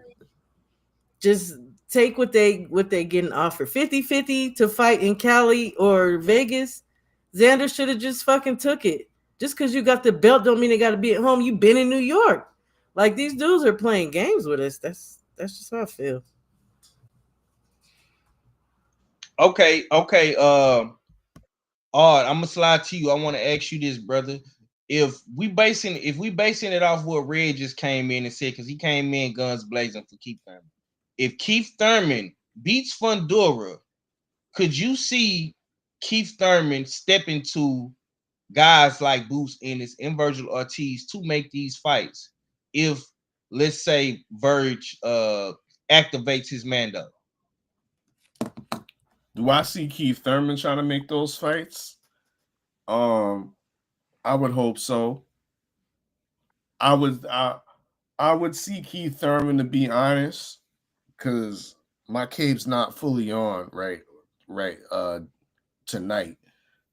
just take what they getting offered. 50-50 to fight in Cali or Vegas. Xander should have just fucking took it. Just because you got the belt don't mean they got to be at home. You've been in New York. Like, these dudes are playing games with us. That's just how I feel. Okay. Odd, I'm gonna slide to you. I want to ask you this, brother. If we basing it off what Red just came in and said, because he came in guns blazing for Keith Thurman. If Keith Thurman beats Fundora, could you see Keith Thurman step into guys like Boots Ennis and Virgil Ortiz to make these fights? If let's say Verge activates his Mando? Do I see Keith Thurman trying to make those fights? I would hope so. I would see Keith Thurman, to be honest, because my cape's not fully on right tonight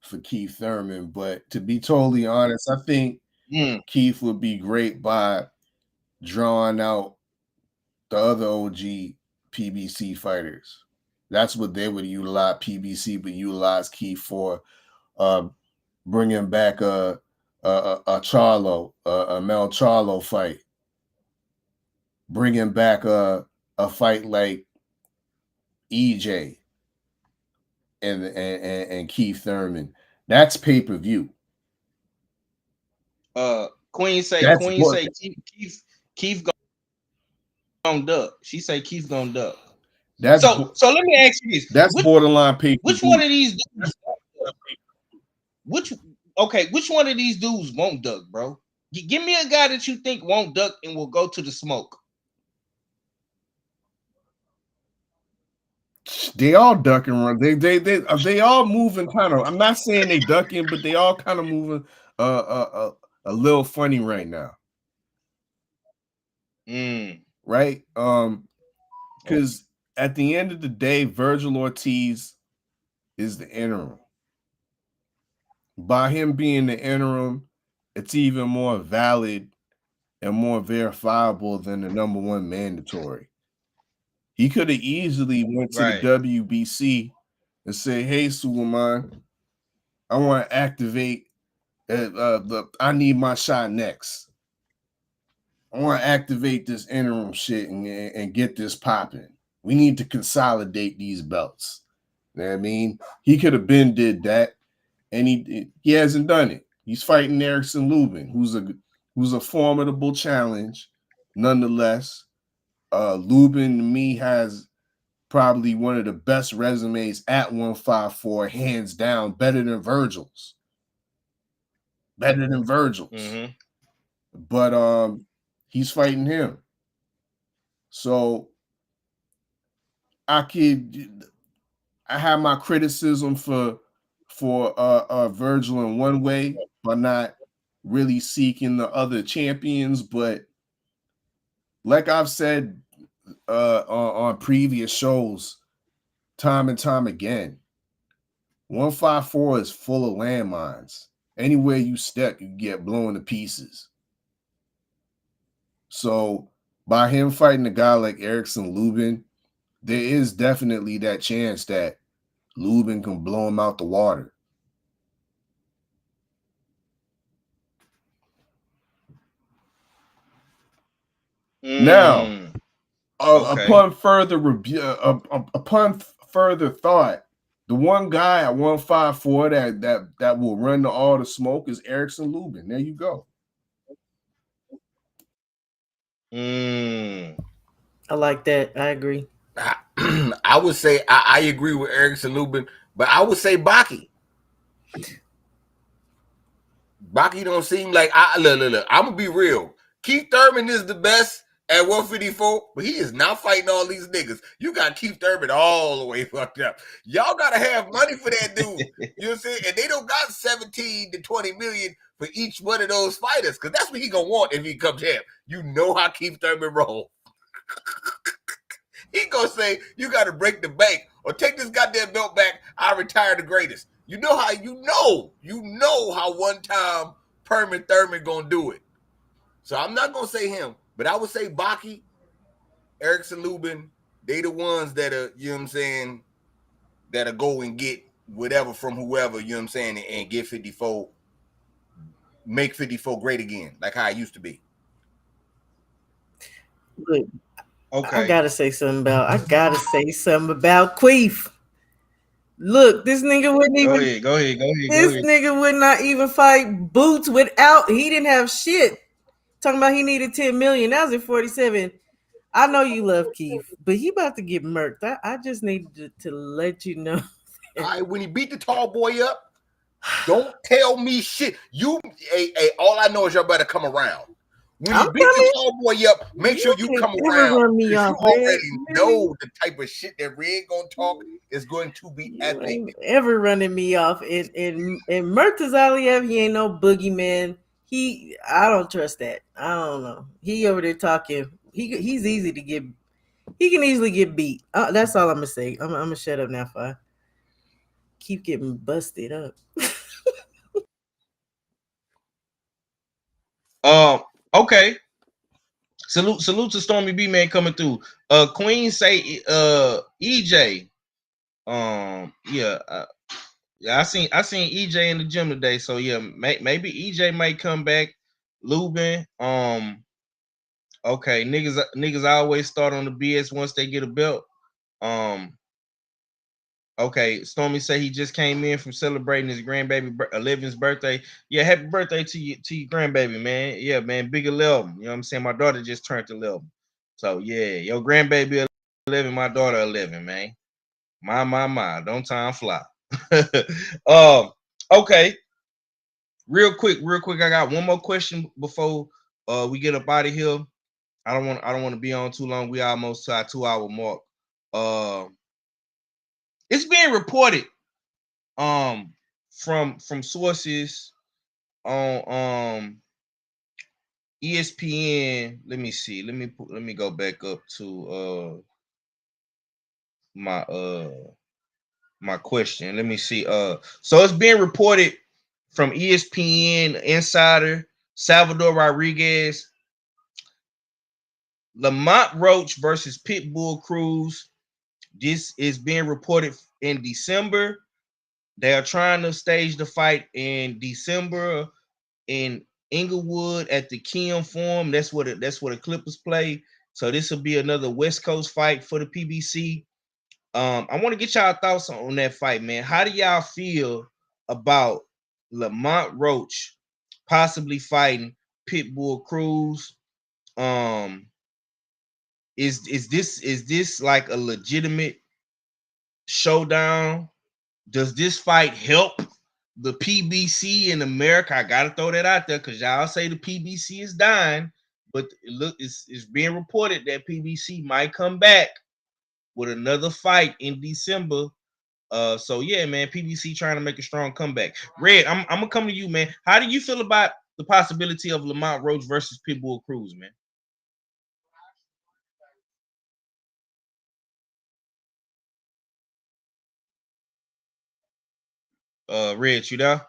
for Keith Thurman. But to be totally honest, I think Keith would be great by drawing out the other OG PBC fighters. That's what they would utilize. PBC would utilize Keith for, bringing back a Charlo, a Mel Charlo fight, bringing back a fight like EJ and Keith Thurman. That's pay-per-view. Queen say Keith gonna duck. She say Keith gonna duck. So let me ask you this. That's borderline pay-per-view. Which one of these dudes? Which one of these dudes won't duck, bro? Give me a guy that you think won't duck and will go to the smoke. They all duck and run. They all moving kind of. I'm not saying they ducking, but they all kind of moving a little funny right now. Right? Because at the end of the day, Virgil Ortiz is the interim. By him being the interim, it's even more valid and more verifiable than the number one mandatory. He could have easily went to the WBC and said, "Hey, Suleiman, I want to activate. I need my shot next. I want to activate this interim shit and get this popping. We need to consolidate these belts." You know what I mean? He could have been did that, and he hasn't done it. He's fighting Erickson Lubin, who's a formidable challenge, nonetheless. Lubin, to me, has probably one of the best resumes at 154, hands down, better than Virgil's. Mm-hmm. But he's fighting him. So I have my criticism for Virgil in one way by not really seeking the other champions, but like I've said on previous shows, time and time again, 154 is full of landmines. Anywhere you step, you get blown to pieces. So by him fighting a guy like Erickson Lubin, there is definitely that chance that Lubin can blow him out the water. Now, upon further review, upon further thought, the one guy at 154 that will run to all the smoke is Erickson Lubin. There you go. I like that. I agree. I would say I agree with Erickson Lubin, but I would say Baki. Baki don't seem like look. I'm gonna be real. Keith Thurman is the best at 154, but he is not fighting all these niggas. You got Keith Thurman all the way fucked up. Y'all gotta have money for that dude. You know what I'm saying? And they don't got 17 to 20 million for each one of those fighters, because that's what he gonna want if he comes here. You know how Keith Thurman roll. He gonna say, you gotta break the bank or take this goddamn belt back. I retire the greatest. You know how one time Perman Thurman gonna do it. So I'm not gonna say him, but I would say Baki, Erickson Lubin, they the ones that are, you know what I'm saying, that'll go and get whatever from whoever, you know what I'm saying, and get 54, make 54 great again, like how it used to be. Look, I gotta say something about Queef. Look, this nigga wouldn't even go ahead. Nigga would not even fight Boots without, he didn't have shit. Talking about he needed 10 million. That was at 47. I know you love Keith, but he about to get murked. I just needed to let you know. All right, when he beat the tall boy up, don't tell me shit. All I know is y'all better come around. When I'm you beat coming. this homeboy up, make sure you can't come ever around. run me You off, already Red. know the type of shit that Red gonna talk is going to be You epic. ain't ever running me off. And Murtaza Aliyev, he ain't no boogeyman. I don't trust that. I don't know. He over there talking. He's easy to get. He can easily get beat. That's all I'm gonna say. I'm gonna shut up now. If I keep getting busted up. Okay. Salute to Stormy B man coming through. Queen say EJ. Yeah, I seen EJ in the gym today. So yeah, maybe EJ might come back. Lubin. Okay, niggas always start on the BS once they get a belt. Okay, Stormy say he just came in from celebrating his grandbaby 11's birthday. Yeah, happy birthday to your grandbaby, man. Yeah, man, big 11. You know what I'm saying? My daughter just turned 11. So yeah, your grandbaby 11, my daughter 11, man. My, don't time fly. Okay. Real quick, I got one more question before we get up out of here. I don't want to be on too long. We almost to our 2-hour mark. It's being reported from sources on ESPN. Let me see. Let me go back up to my question. Let me see. So it's being reported from ESPN insider Salvador Rodriguez. Lamont Roach versus Pitbull Cruz. This is being reported in December. They are trying to stage the fight in December in Inglewood at the Kim Forum. That's where the Clippers play. So this will be another West Coast fight for the PBC. I want to get y'all thoughts on that fight, man. How do y'all feel about Lamont Roach possibly fighting Pitbull Cruz? Is this like a legitimate showdown? Does this fight help the PBC in America? I gotta throw that out there because y'all say the PBC is dying, but it's being reported that PBC might come back with another fight in December. So yeah, man, PBC trying to make a strong comeback. Red, I'm gonna come to you, man. How do you feel about the possibility of Lamont Roach versus Pitbull Cruz, man? Red, you there?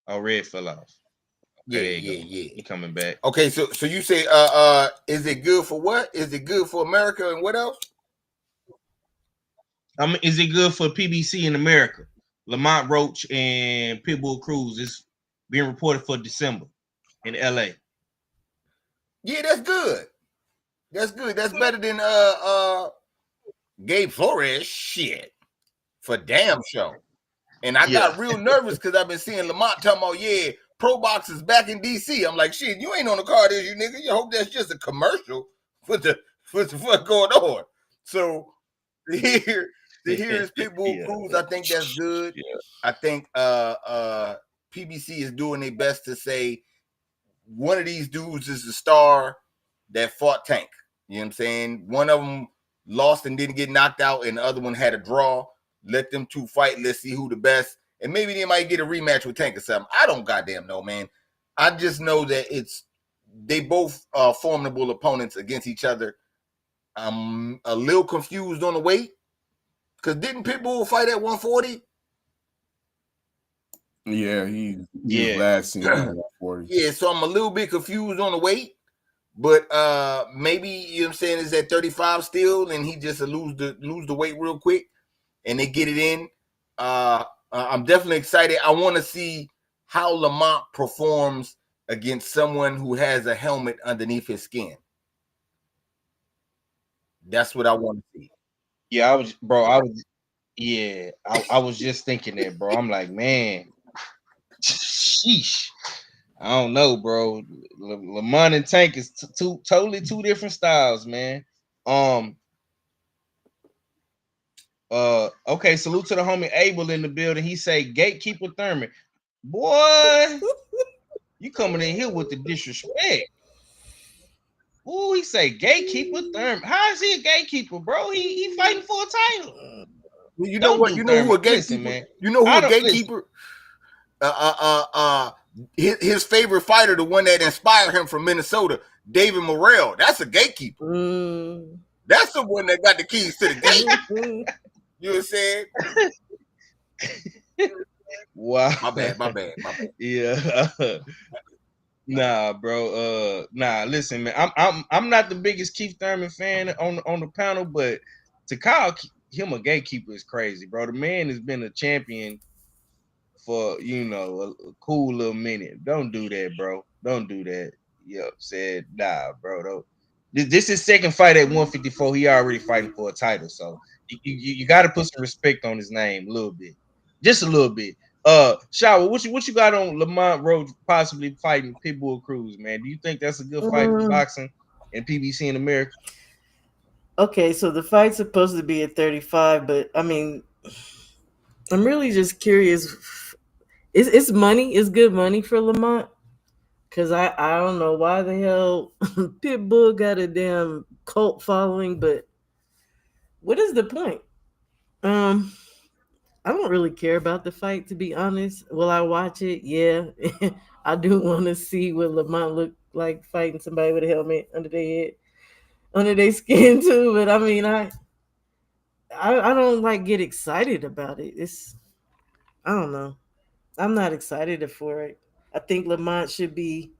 Oh, Red fell off. Okay, Yeah. He coming back. Okay, so you say is it good for what? Is it good for America and what else? Is it good for PBC in America? Lamont Roach and Pitbull Cruz is being reported for December in LA. Yeah, that's good. That's good. That's better than Gabe Flores shit for damn sure. And I got real nervous because I've been seeing Lamont talking about, yeah, Pro Box is back in DC. I'm like, shit, you ain't on the card, is you, nigga? You hope that's just a commercial for the fuck going on. So to hear his Pitbull Cruz, I think that's good. Yeah. I think PBC is doing their best to say one of these dudes is the star that fought Tank. You know what I'm saying? One of them lost and didn't get knocked out, and the other one had a draw. Let them two fight. Let's see who the best. And maybe they might get a rematch with Tank or something. I don't goddamn know, man. I just know that they both formidable opponents against each other. I'm a little confused on the weight. Because didn't Pitbull fight at 140? Yeah, he was last seen at 140. Yeah, so I'm a little bit confused on the weight. But maybe, you know what I'm saying, is at 35 still, and he just lose the weight real quick, and they get it in. I'm definitely excited. I want to see how Lamont performs against someone who has a helmet underneath his skin. That's what I want to see. Yeah, I was just thinking that, bro. I'm like, man, sheesh. I don't know, bro. Lamont and Tank is totally two different styles, man. Okay, salute to the homie Abel in the building. He say Gatekeeper Thurman. Boy, you coming in here with the disrespect. Ooh, he say gatekeeper Thurman. How is he a gatekeeper, bro? He fighting for a title. You know what? You know who a gatekeeper? Listen, man. You know who a gatekeeper? His favorite fighter, the one that inspired him from Minnesota, David Morrell. That's a gatekeeper. That's the one that got the keys to the gate. You know what I'm saying? Wow. My bad. Yeah. Nah, bro. Nah, listen, man. I'm not the biggest Keith Thurman fan on the panel, but to call him a gatekeeper is crazy, bro. The man has been a champion for a cool little minute. Don't do that, bro. Don't do that. Said nah, bro. Don't. This is second fight at 154. He already fighting for a title, so you got to put some respect on his name a little bit, just a little bit. Shower, what you got on Lamont Roach possibly fighting Pitbull Cruz, man? Do you think that's a good fight for boxing and PBC in America? Okay, so the fight's supposed to be at 35, but I mean, I'm really just curious. It's money. It's good money for Lamont. Because I don't know why the hell Pitbull got a damn cult following, but what is the point? I don't really care about the fight, to be honest. Will I watch it? Yeah. I do want to see what Lamont look like fighting somebody with a helmet under their head, under their skin too. But I mean, I don't get excited about it. I don't know. I'm not excited for it. I think Lamont should be.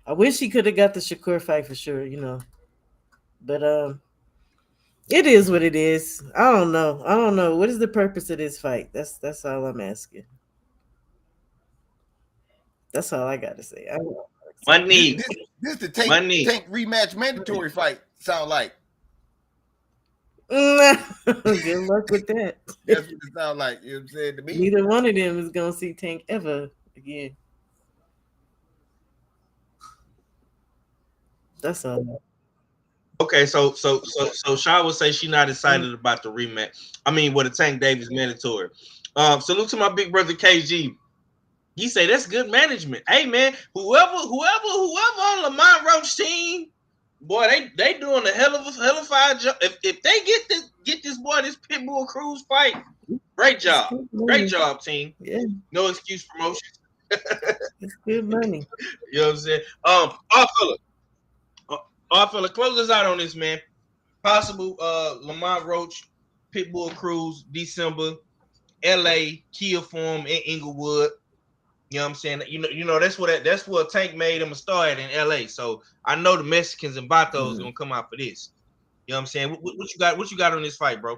I wish he could have got the Shakur fight for sure, But it is what it is. I don't know. What is the purpose of this fight? That's all I'm asking. That's all I got to say. Money. This the tank rematch mandatory fight sound like. Good luck with that. That's what it sound like. You know what I'm saying to me? Neither one of them is gonna see Tank ever again. That's all. Okay, so Shaw would say she's not excited about the rematch. I mean, with the Tank Davis mandatory. Salute to my big brother KG. He say that's good management. Hey man, whoever on Lamont Roach team, boy, they doing a hell of a fine job. If they get this boy this Pitbull Cruz fight, great job, team. Yeah, no excuse promotion. It's good money. You know what I'm saying? Fella, close us out on this, man. Possible Lamont Roach, Pitbull Cruz, December, LA, Kia Forum in Inglewood. You know what I'm saying? You know that's what Tank made him a star at in LA. So I know the Mexicans and Vatos gonna come out for this. You know what I'm saying? What you got on this fight, bro?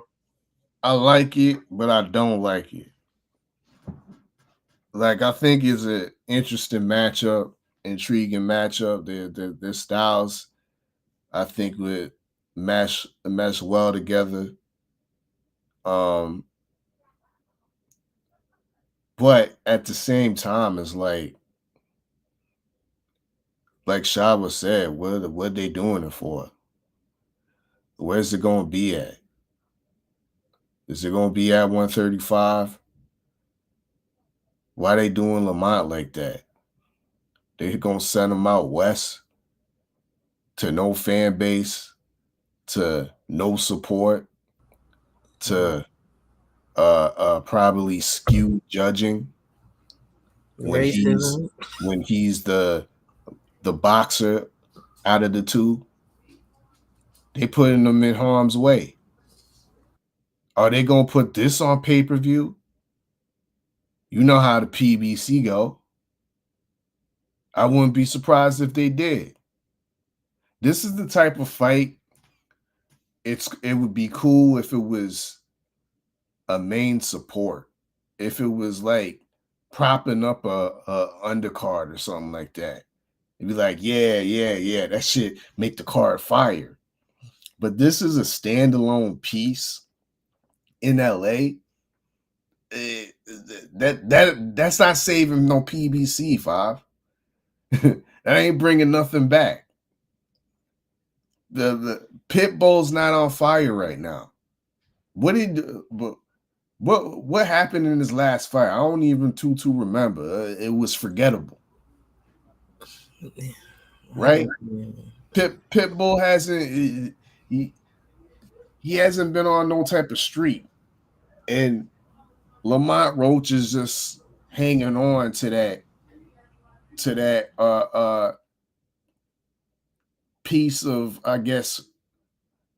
I like it, but I don't like it. Like, I think it's an interesting matchup, intriguing matchup. Their styles, I think, would mesh well together. But at the same time, it's like Shaba said, what are they doing it for? Where's it going to be at? Is it going to be at 135? Why they doing Lamont like that? They going to send him out west to no fan base, to no support, to probably skewed judging when he's the boxer out of the two. They putting them in harm's way. Are they gonna put this on pay-per-view? You know how the PBC go. I wouldn't be surprised if they did. This is the type of fight. It would be cool if it was a main support, if it was like propping up a undercard or something like that. It'd be like, yeah, that shit make the card fire. But this is a standalone piece in LA. That's not saving no PBC, Five. That ain't bringing nothing back. The Pitbull's not on fire right now. What happened in his last fight? I don't even too remember. It was forgettable, right? Pitbull hasn't he hasn't been on no type of streak, and Lamont Roach is just hanging on to that piece of, I guess,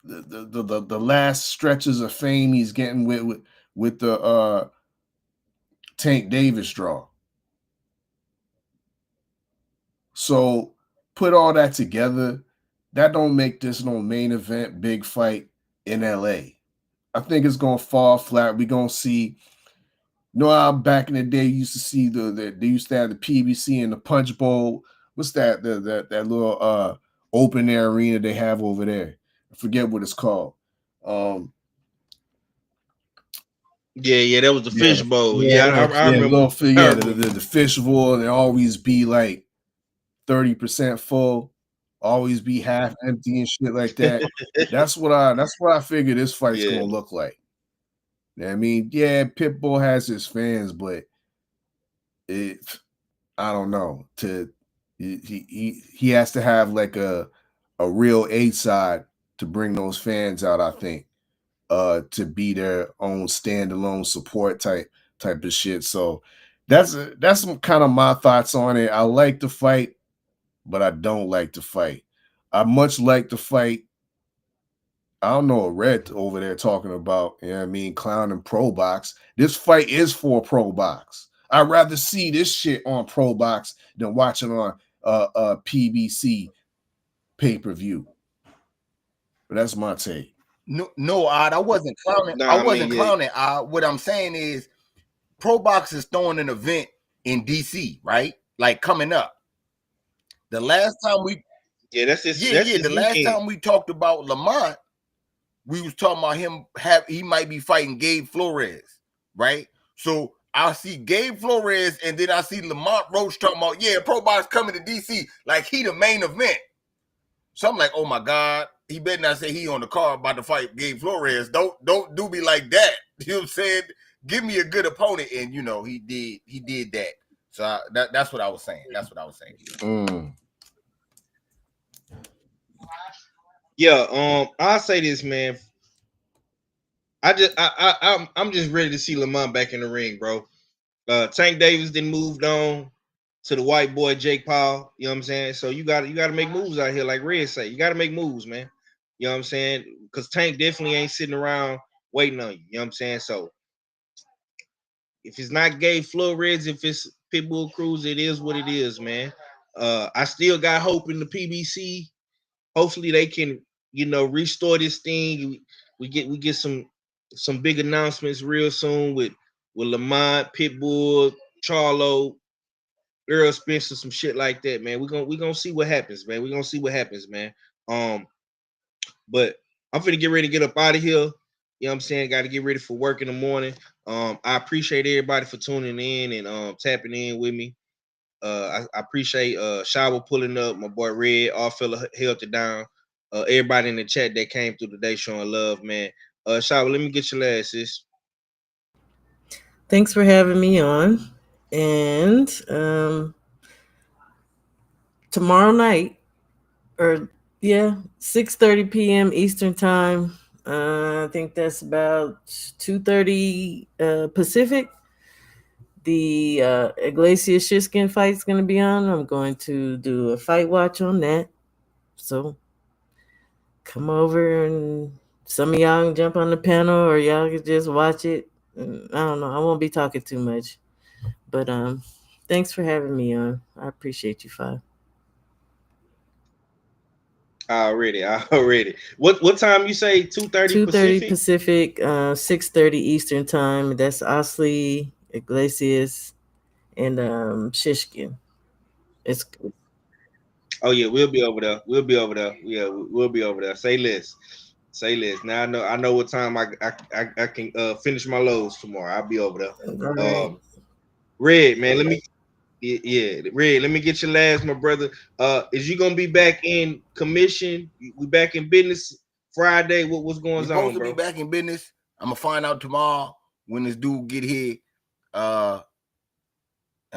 the last stretches of fame he's getting with the Tank Davis draw. So put all that together, that don't make this no main event big fight in LA. I think it's gonna fall flat. We're gonna see. You know how back in the day you used to see they used to have the PBC and the Punch Bowl. What's that? That little open air arena they have over there. I forget what it's called. Yeah, that was the Fish Bowl. I remember. The Fish Bowl, and it always be like 30% full, always be half empty and shit like that. That's what I figure this fight's gonna look like. I mean, yeah, Pitbull has his fans, but I don't know. He has to have like a real A side to bring those fans out, I think, to be their own standalone support type of shit. So that's kind of my thoughts on it. I like the fight, but I don't like the fight. I much like the fight. I don't know what Red over there talking about, you know what I mean, clowning Pro Box. This fight is for Pro Box. I'd rather see this shit on Pro Box than watching on PBC pay-per-view. But that's my take. No, Odd, I wasn't clowning. Clowning. What I'm saying is Pro Box is throwing an event in DC, right? Like coming up. The last time we last time we talked about Lamont, we was talking about him he might be fighting Gabe Flores, right? So I see Gabe Flores, and then I see Lamont Roach talking about, Pro Box coming to DC, like he the main event. So I'm like, oh my God, he better not say he on the card about to fight Gabe Flores. Don't do me like that. You know what I'm saying? Give me a good opponent, and you know he did that. So that's what I was saying. Yeah, I'll say this, man. I'm just ready to see Lamont back in the ring, bro. Tank Davis then moved on to the white boy Jake Paul. You know what I'm saying? So you got to make moves out here, like Red say. You got to make moves, man. You know what I'm saying? Because Tank definitely ain't sitting around waiting on you. You know what I'm saying? So if it's not Gabe Flores, if it's Pitbull Cruz, it is what it is, man. I still got hope in the PBC. Hopefully they can, restore this thing. We get some big announcements real soon with Lamont, Pitbull, Charlo, Earl Spencer, some shit like that, man. We're gonna see what happens, man. But I'm finna get ready to get up out of here. You know what I'm saying? Got to get ready for work in the morning. I appreciate everybody for tuning in and tapping in with me. I appreciate Shaba pulling up, my boy Red, all fella held it down. Everybody in the chat that came through today showing love, man. Shaba, let me get your last, sis. Thanks for having me on. And tomorrow night, 6:30 p.m. Eastern time. I think that's about 2:30 Pacific. The Iglesias Shishkin fight is going to be on. I'm going to do a fight watch on that. So come over and some of y'all can jump on the panel, or y'all can just watch it. I don't know. I won't be talking too much. But thanks for having me on. I appreciate you, Five. Already. What time you say? 2:30 Pacific? 2:30 Pacific, 6:30 Eastern time. That's Osley, Iglesias, and Shishkin. It's Oh yeah, we'll be over there. Yeah, we'll be over there. Say less. Now I know what time I can finish my loads tomorrow. I'll be over there. right. Red, man, Red, let me get your last, my brother. Is you gonna be back in commission? We back in business Friday? What's going on, supposed bro? To be back in business. I'm gonna find out tomorrow when this dude get here. And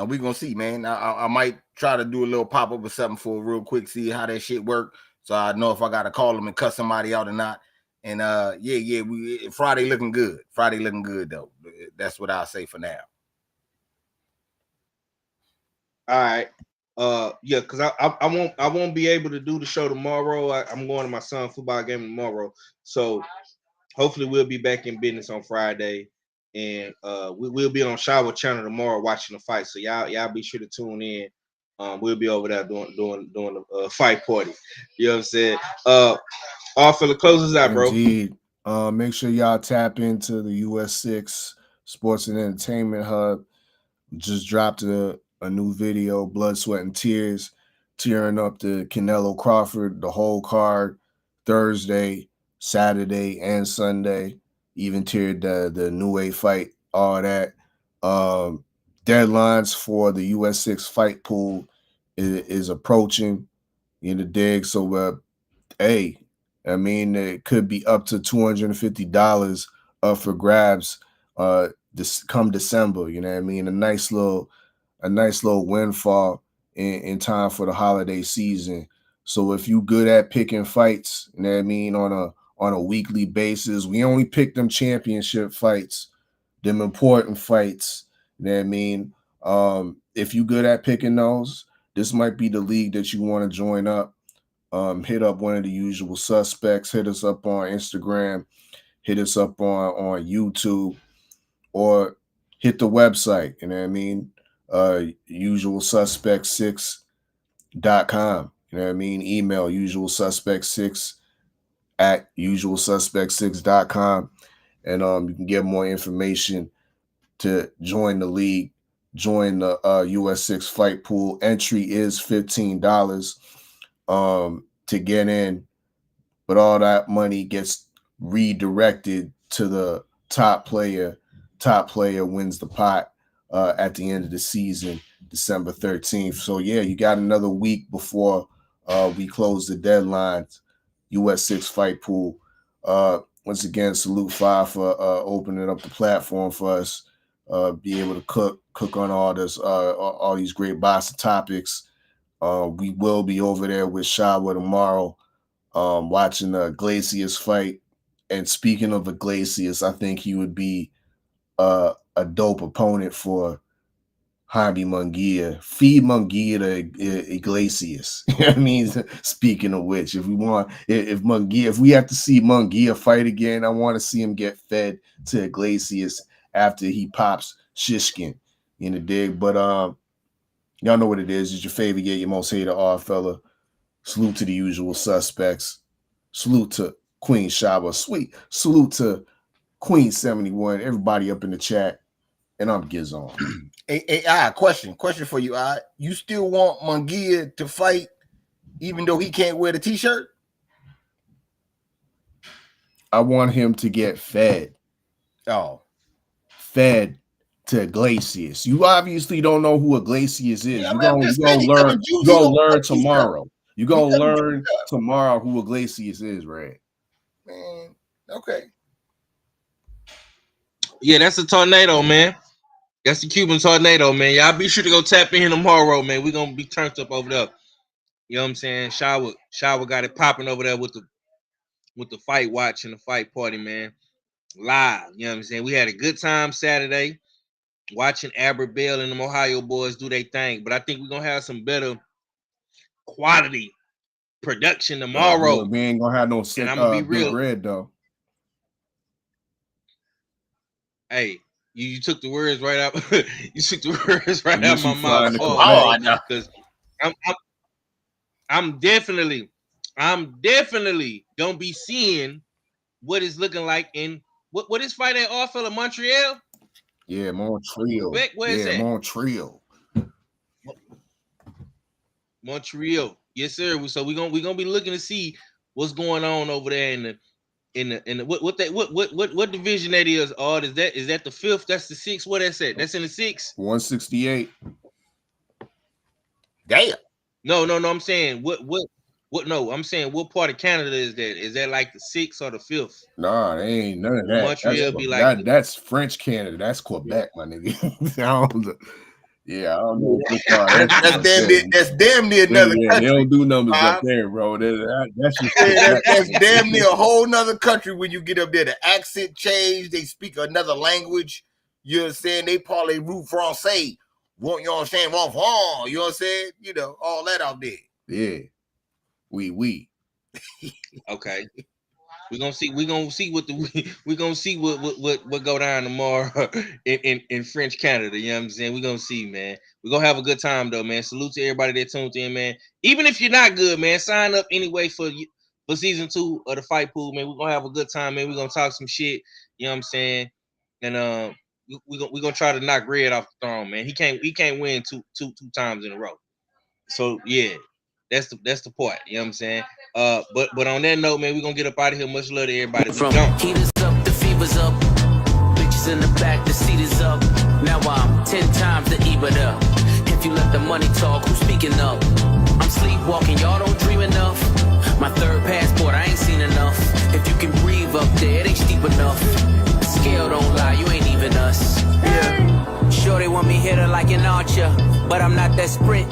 we gonna see, man. I might try to do a little pop-up or something for real quick, see how that shit work. so I know if I gotta call him and cut somebody out or not. And Friday looking good. Friday looking good though. That's what I'll say for now. All right. Yeah, because I won't be able to do the show tomorrow. I'm going to my son's football game tomorrow. So hopefully we'll be back in business on Friday. And we'll be on Shower Channel tomorrow watching the fight. So y'all be sure to tune in. We'll be over there doing the fight party. You know what I'm saying? All for the closes out, bro. Indeed. Make sure y'all tap into the US6 Sports and Entertainment Hub. Just dropped a new video, Blood, Sweat, and Tears, tearing up the Canelo Crawford, the whole card, Thursday, Saturday, and Sunday. Even tiered the New Age fight, all that. Deadlines for the US6 fight pool is approaching, in the dig. So, hey, I mean, it could be up to $250 up for grabs this come December. You know what I mean? A nice little windfall in time for the holiday season. So if you good at picking fights, you know what I mean, on a weekly basis, we only pick them championship fights, them important fights. You know what I mean? If you good at picking those, this might be the league that you want to join up. Hit up one of the usual suspects. Hit us up on Instagram. Hit us up on YouTube, or hit the website. You know what I mean? usualsuspect6.com. You know what I mean? Email usualsuspect6@usualsuspect6.com, and you can get more information to join the league, join the US6 fight pool. Entry is $15 to get in, but all that money gets redirected to the top player. Top player wins the pot at the end of the season, December 13th. So yeah, you got another week before we close the deadlines. US6 fight pool. Once again, salute Five for opening up the platform for us. Be able to cook on all this, all these great boxing topics. We will be over there with Shawa tomorrow, watching the Iglesias fight. And speaking of Iglesias, I think he would be a dope opponent for Jaime Munguia. Feed Munguia to Iglesias. You know what I mean? Speaking of which, if we have to see Munguia fight again, I want to see him get fed to Iglesias after he pops Shishkin in the dig. But y'all know what it is. It's your favorite, yet your most hated odd fella. Salute to the usual suspects. Salute to Queen Shaba. Sweet. Salute to Queen 71. Everybody up in the chat. And I'm Gizon. Question for you. You still want Munguia to fight even though he can't wear the t-shirt? I want him to get fed. Oh. Fed to Iglesias. You obviously don't know who Iglesias is. Yeah, You're gonna learn tomorrow. You're gonna learn tomorrow who Iglesias is, right? Man, okay. Yeah, that's a tornado, man. That's the Cuban tornado, man. Y'all be sure to go tap in tomorrow, man. We're gonna be turned up over there. You know what I'm saying? Shower got it popping over there with the fight watch and the fight party, man. Live. You know what I'm saying? We had a good time Saturday watching Aber Bell and them Ohio boys do their thing. But I think we're gonna have some better quality production tomorrow. We ain't gonna have no sick, I'm gonna be real. Big Red though. Hey, you took the words right out. You took the words right out my mouth. I know. Because I'm definitely don't be seeing what it's looking like in what is fight at Off of Montreal? Yeah, Montreal. Quebec, where is that? Montreal. Yes, sir. So we're gonna be looking to see what's going on over there in the what division that is. Odd is that the fifth? That's the sixth. What that's at? That's in the sixth. 168. Damn. No. I'm saying what? No, I'm saying what part of Canada is that? Is that like the sixth or the fifth? Nah, they ain't none of that. Montreal be like that's French Canada. That's Quebec, my nigga. Yeah, I don't know. That's damn near another country. They don't do numbers up there, bro. That's just that's damn near a whole nother country when you get up there. The accent change, they speak another language. You know what I'm saying? They parlez-vous français. You know what I'm saying? You know what I'm saying? You know, all that out there. Yeah. We. Okay. We're gonna see what go down tomorrow in French Canada. You know what I'm saying? We're gonna see, man. We're gonna have a good time though, man. Salute to everybody that tuned in, man. Even if you're not good, man, sign up anyway for season 2 of the Fight Pool, man. We're gonna have a good time, man. We're gonna talk some shit, you know what I'm saying? And we're gonna try to knock Red off the throne, man. He can't win two times in a row. So yeah. That's the part, you know what I'm saying? But on that note, man, we're gonna get up out of here. Much love to everybody. From heaters up, the fever's up. Bitches in the back, the seat is up. Now I'm 10 times the EBITDA. If you let the money talk, who's speaking up? I'm sleepwalking, y'all don't dream enough. My third passport, I ain't seen enough. If you can breathe up there, it ain't steep enough. The scale don't lie, you ain't even us. Yeah. Sure they want me hitter like an archer, but I'm not that sprint.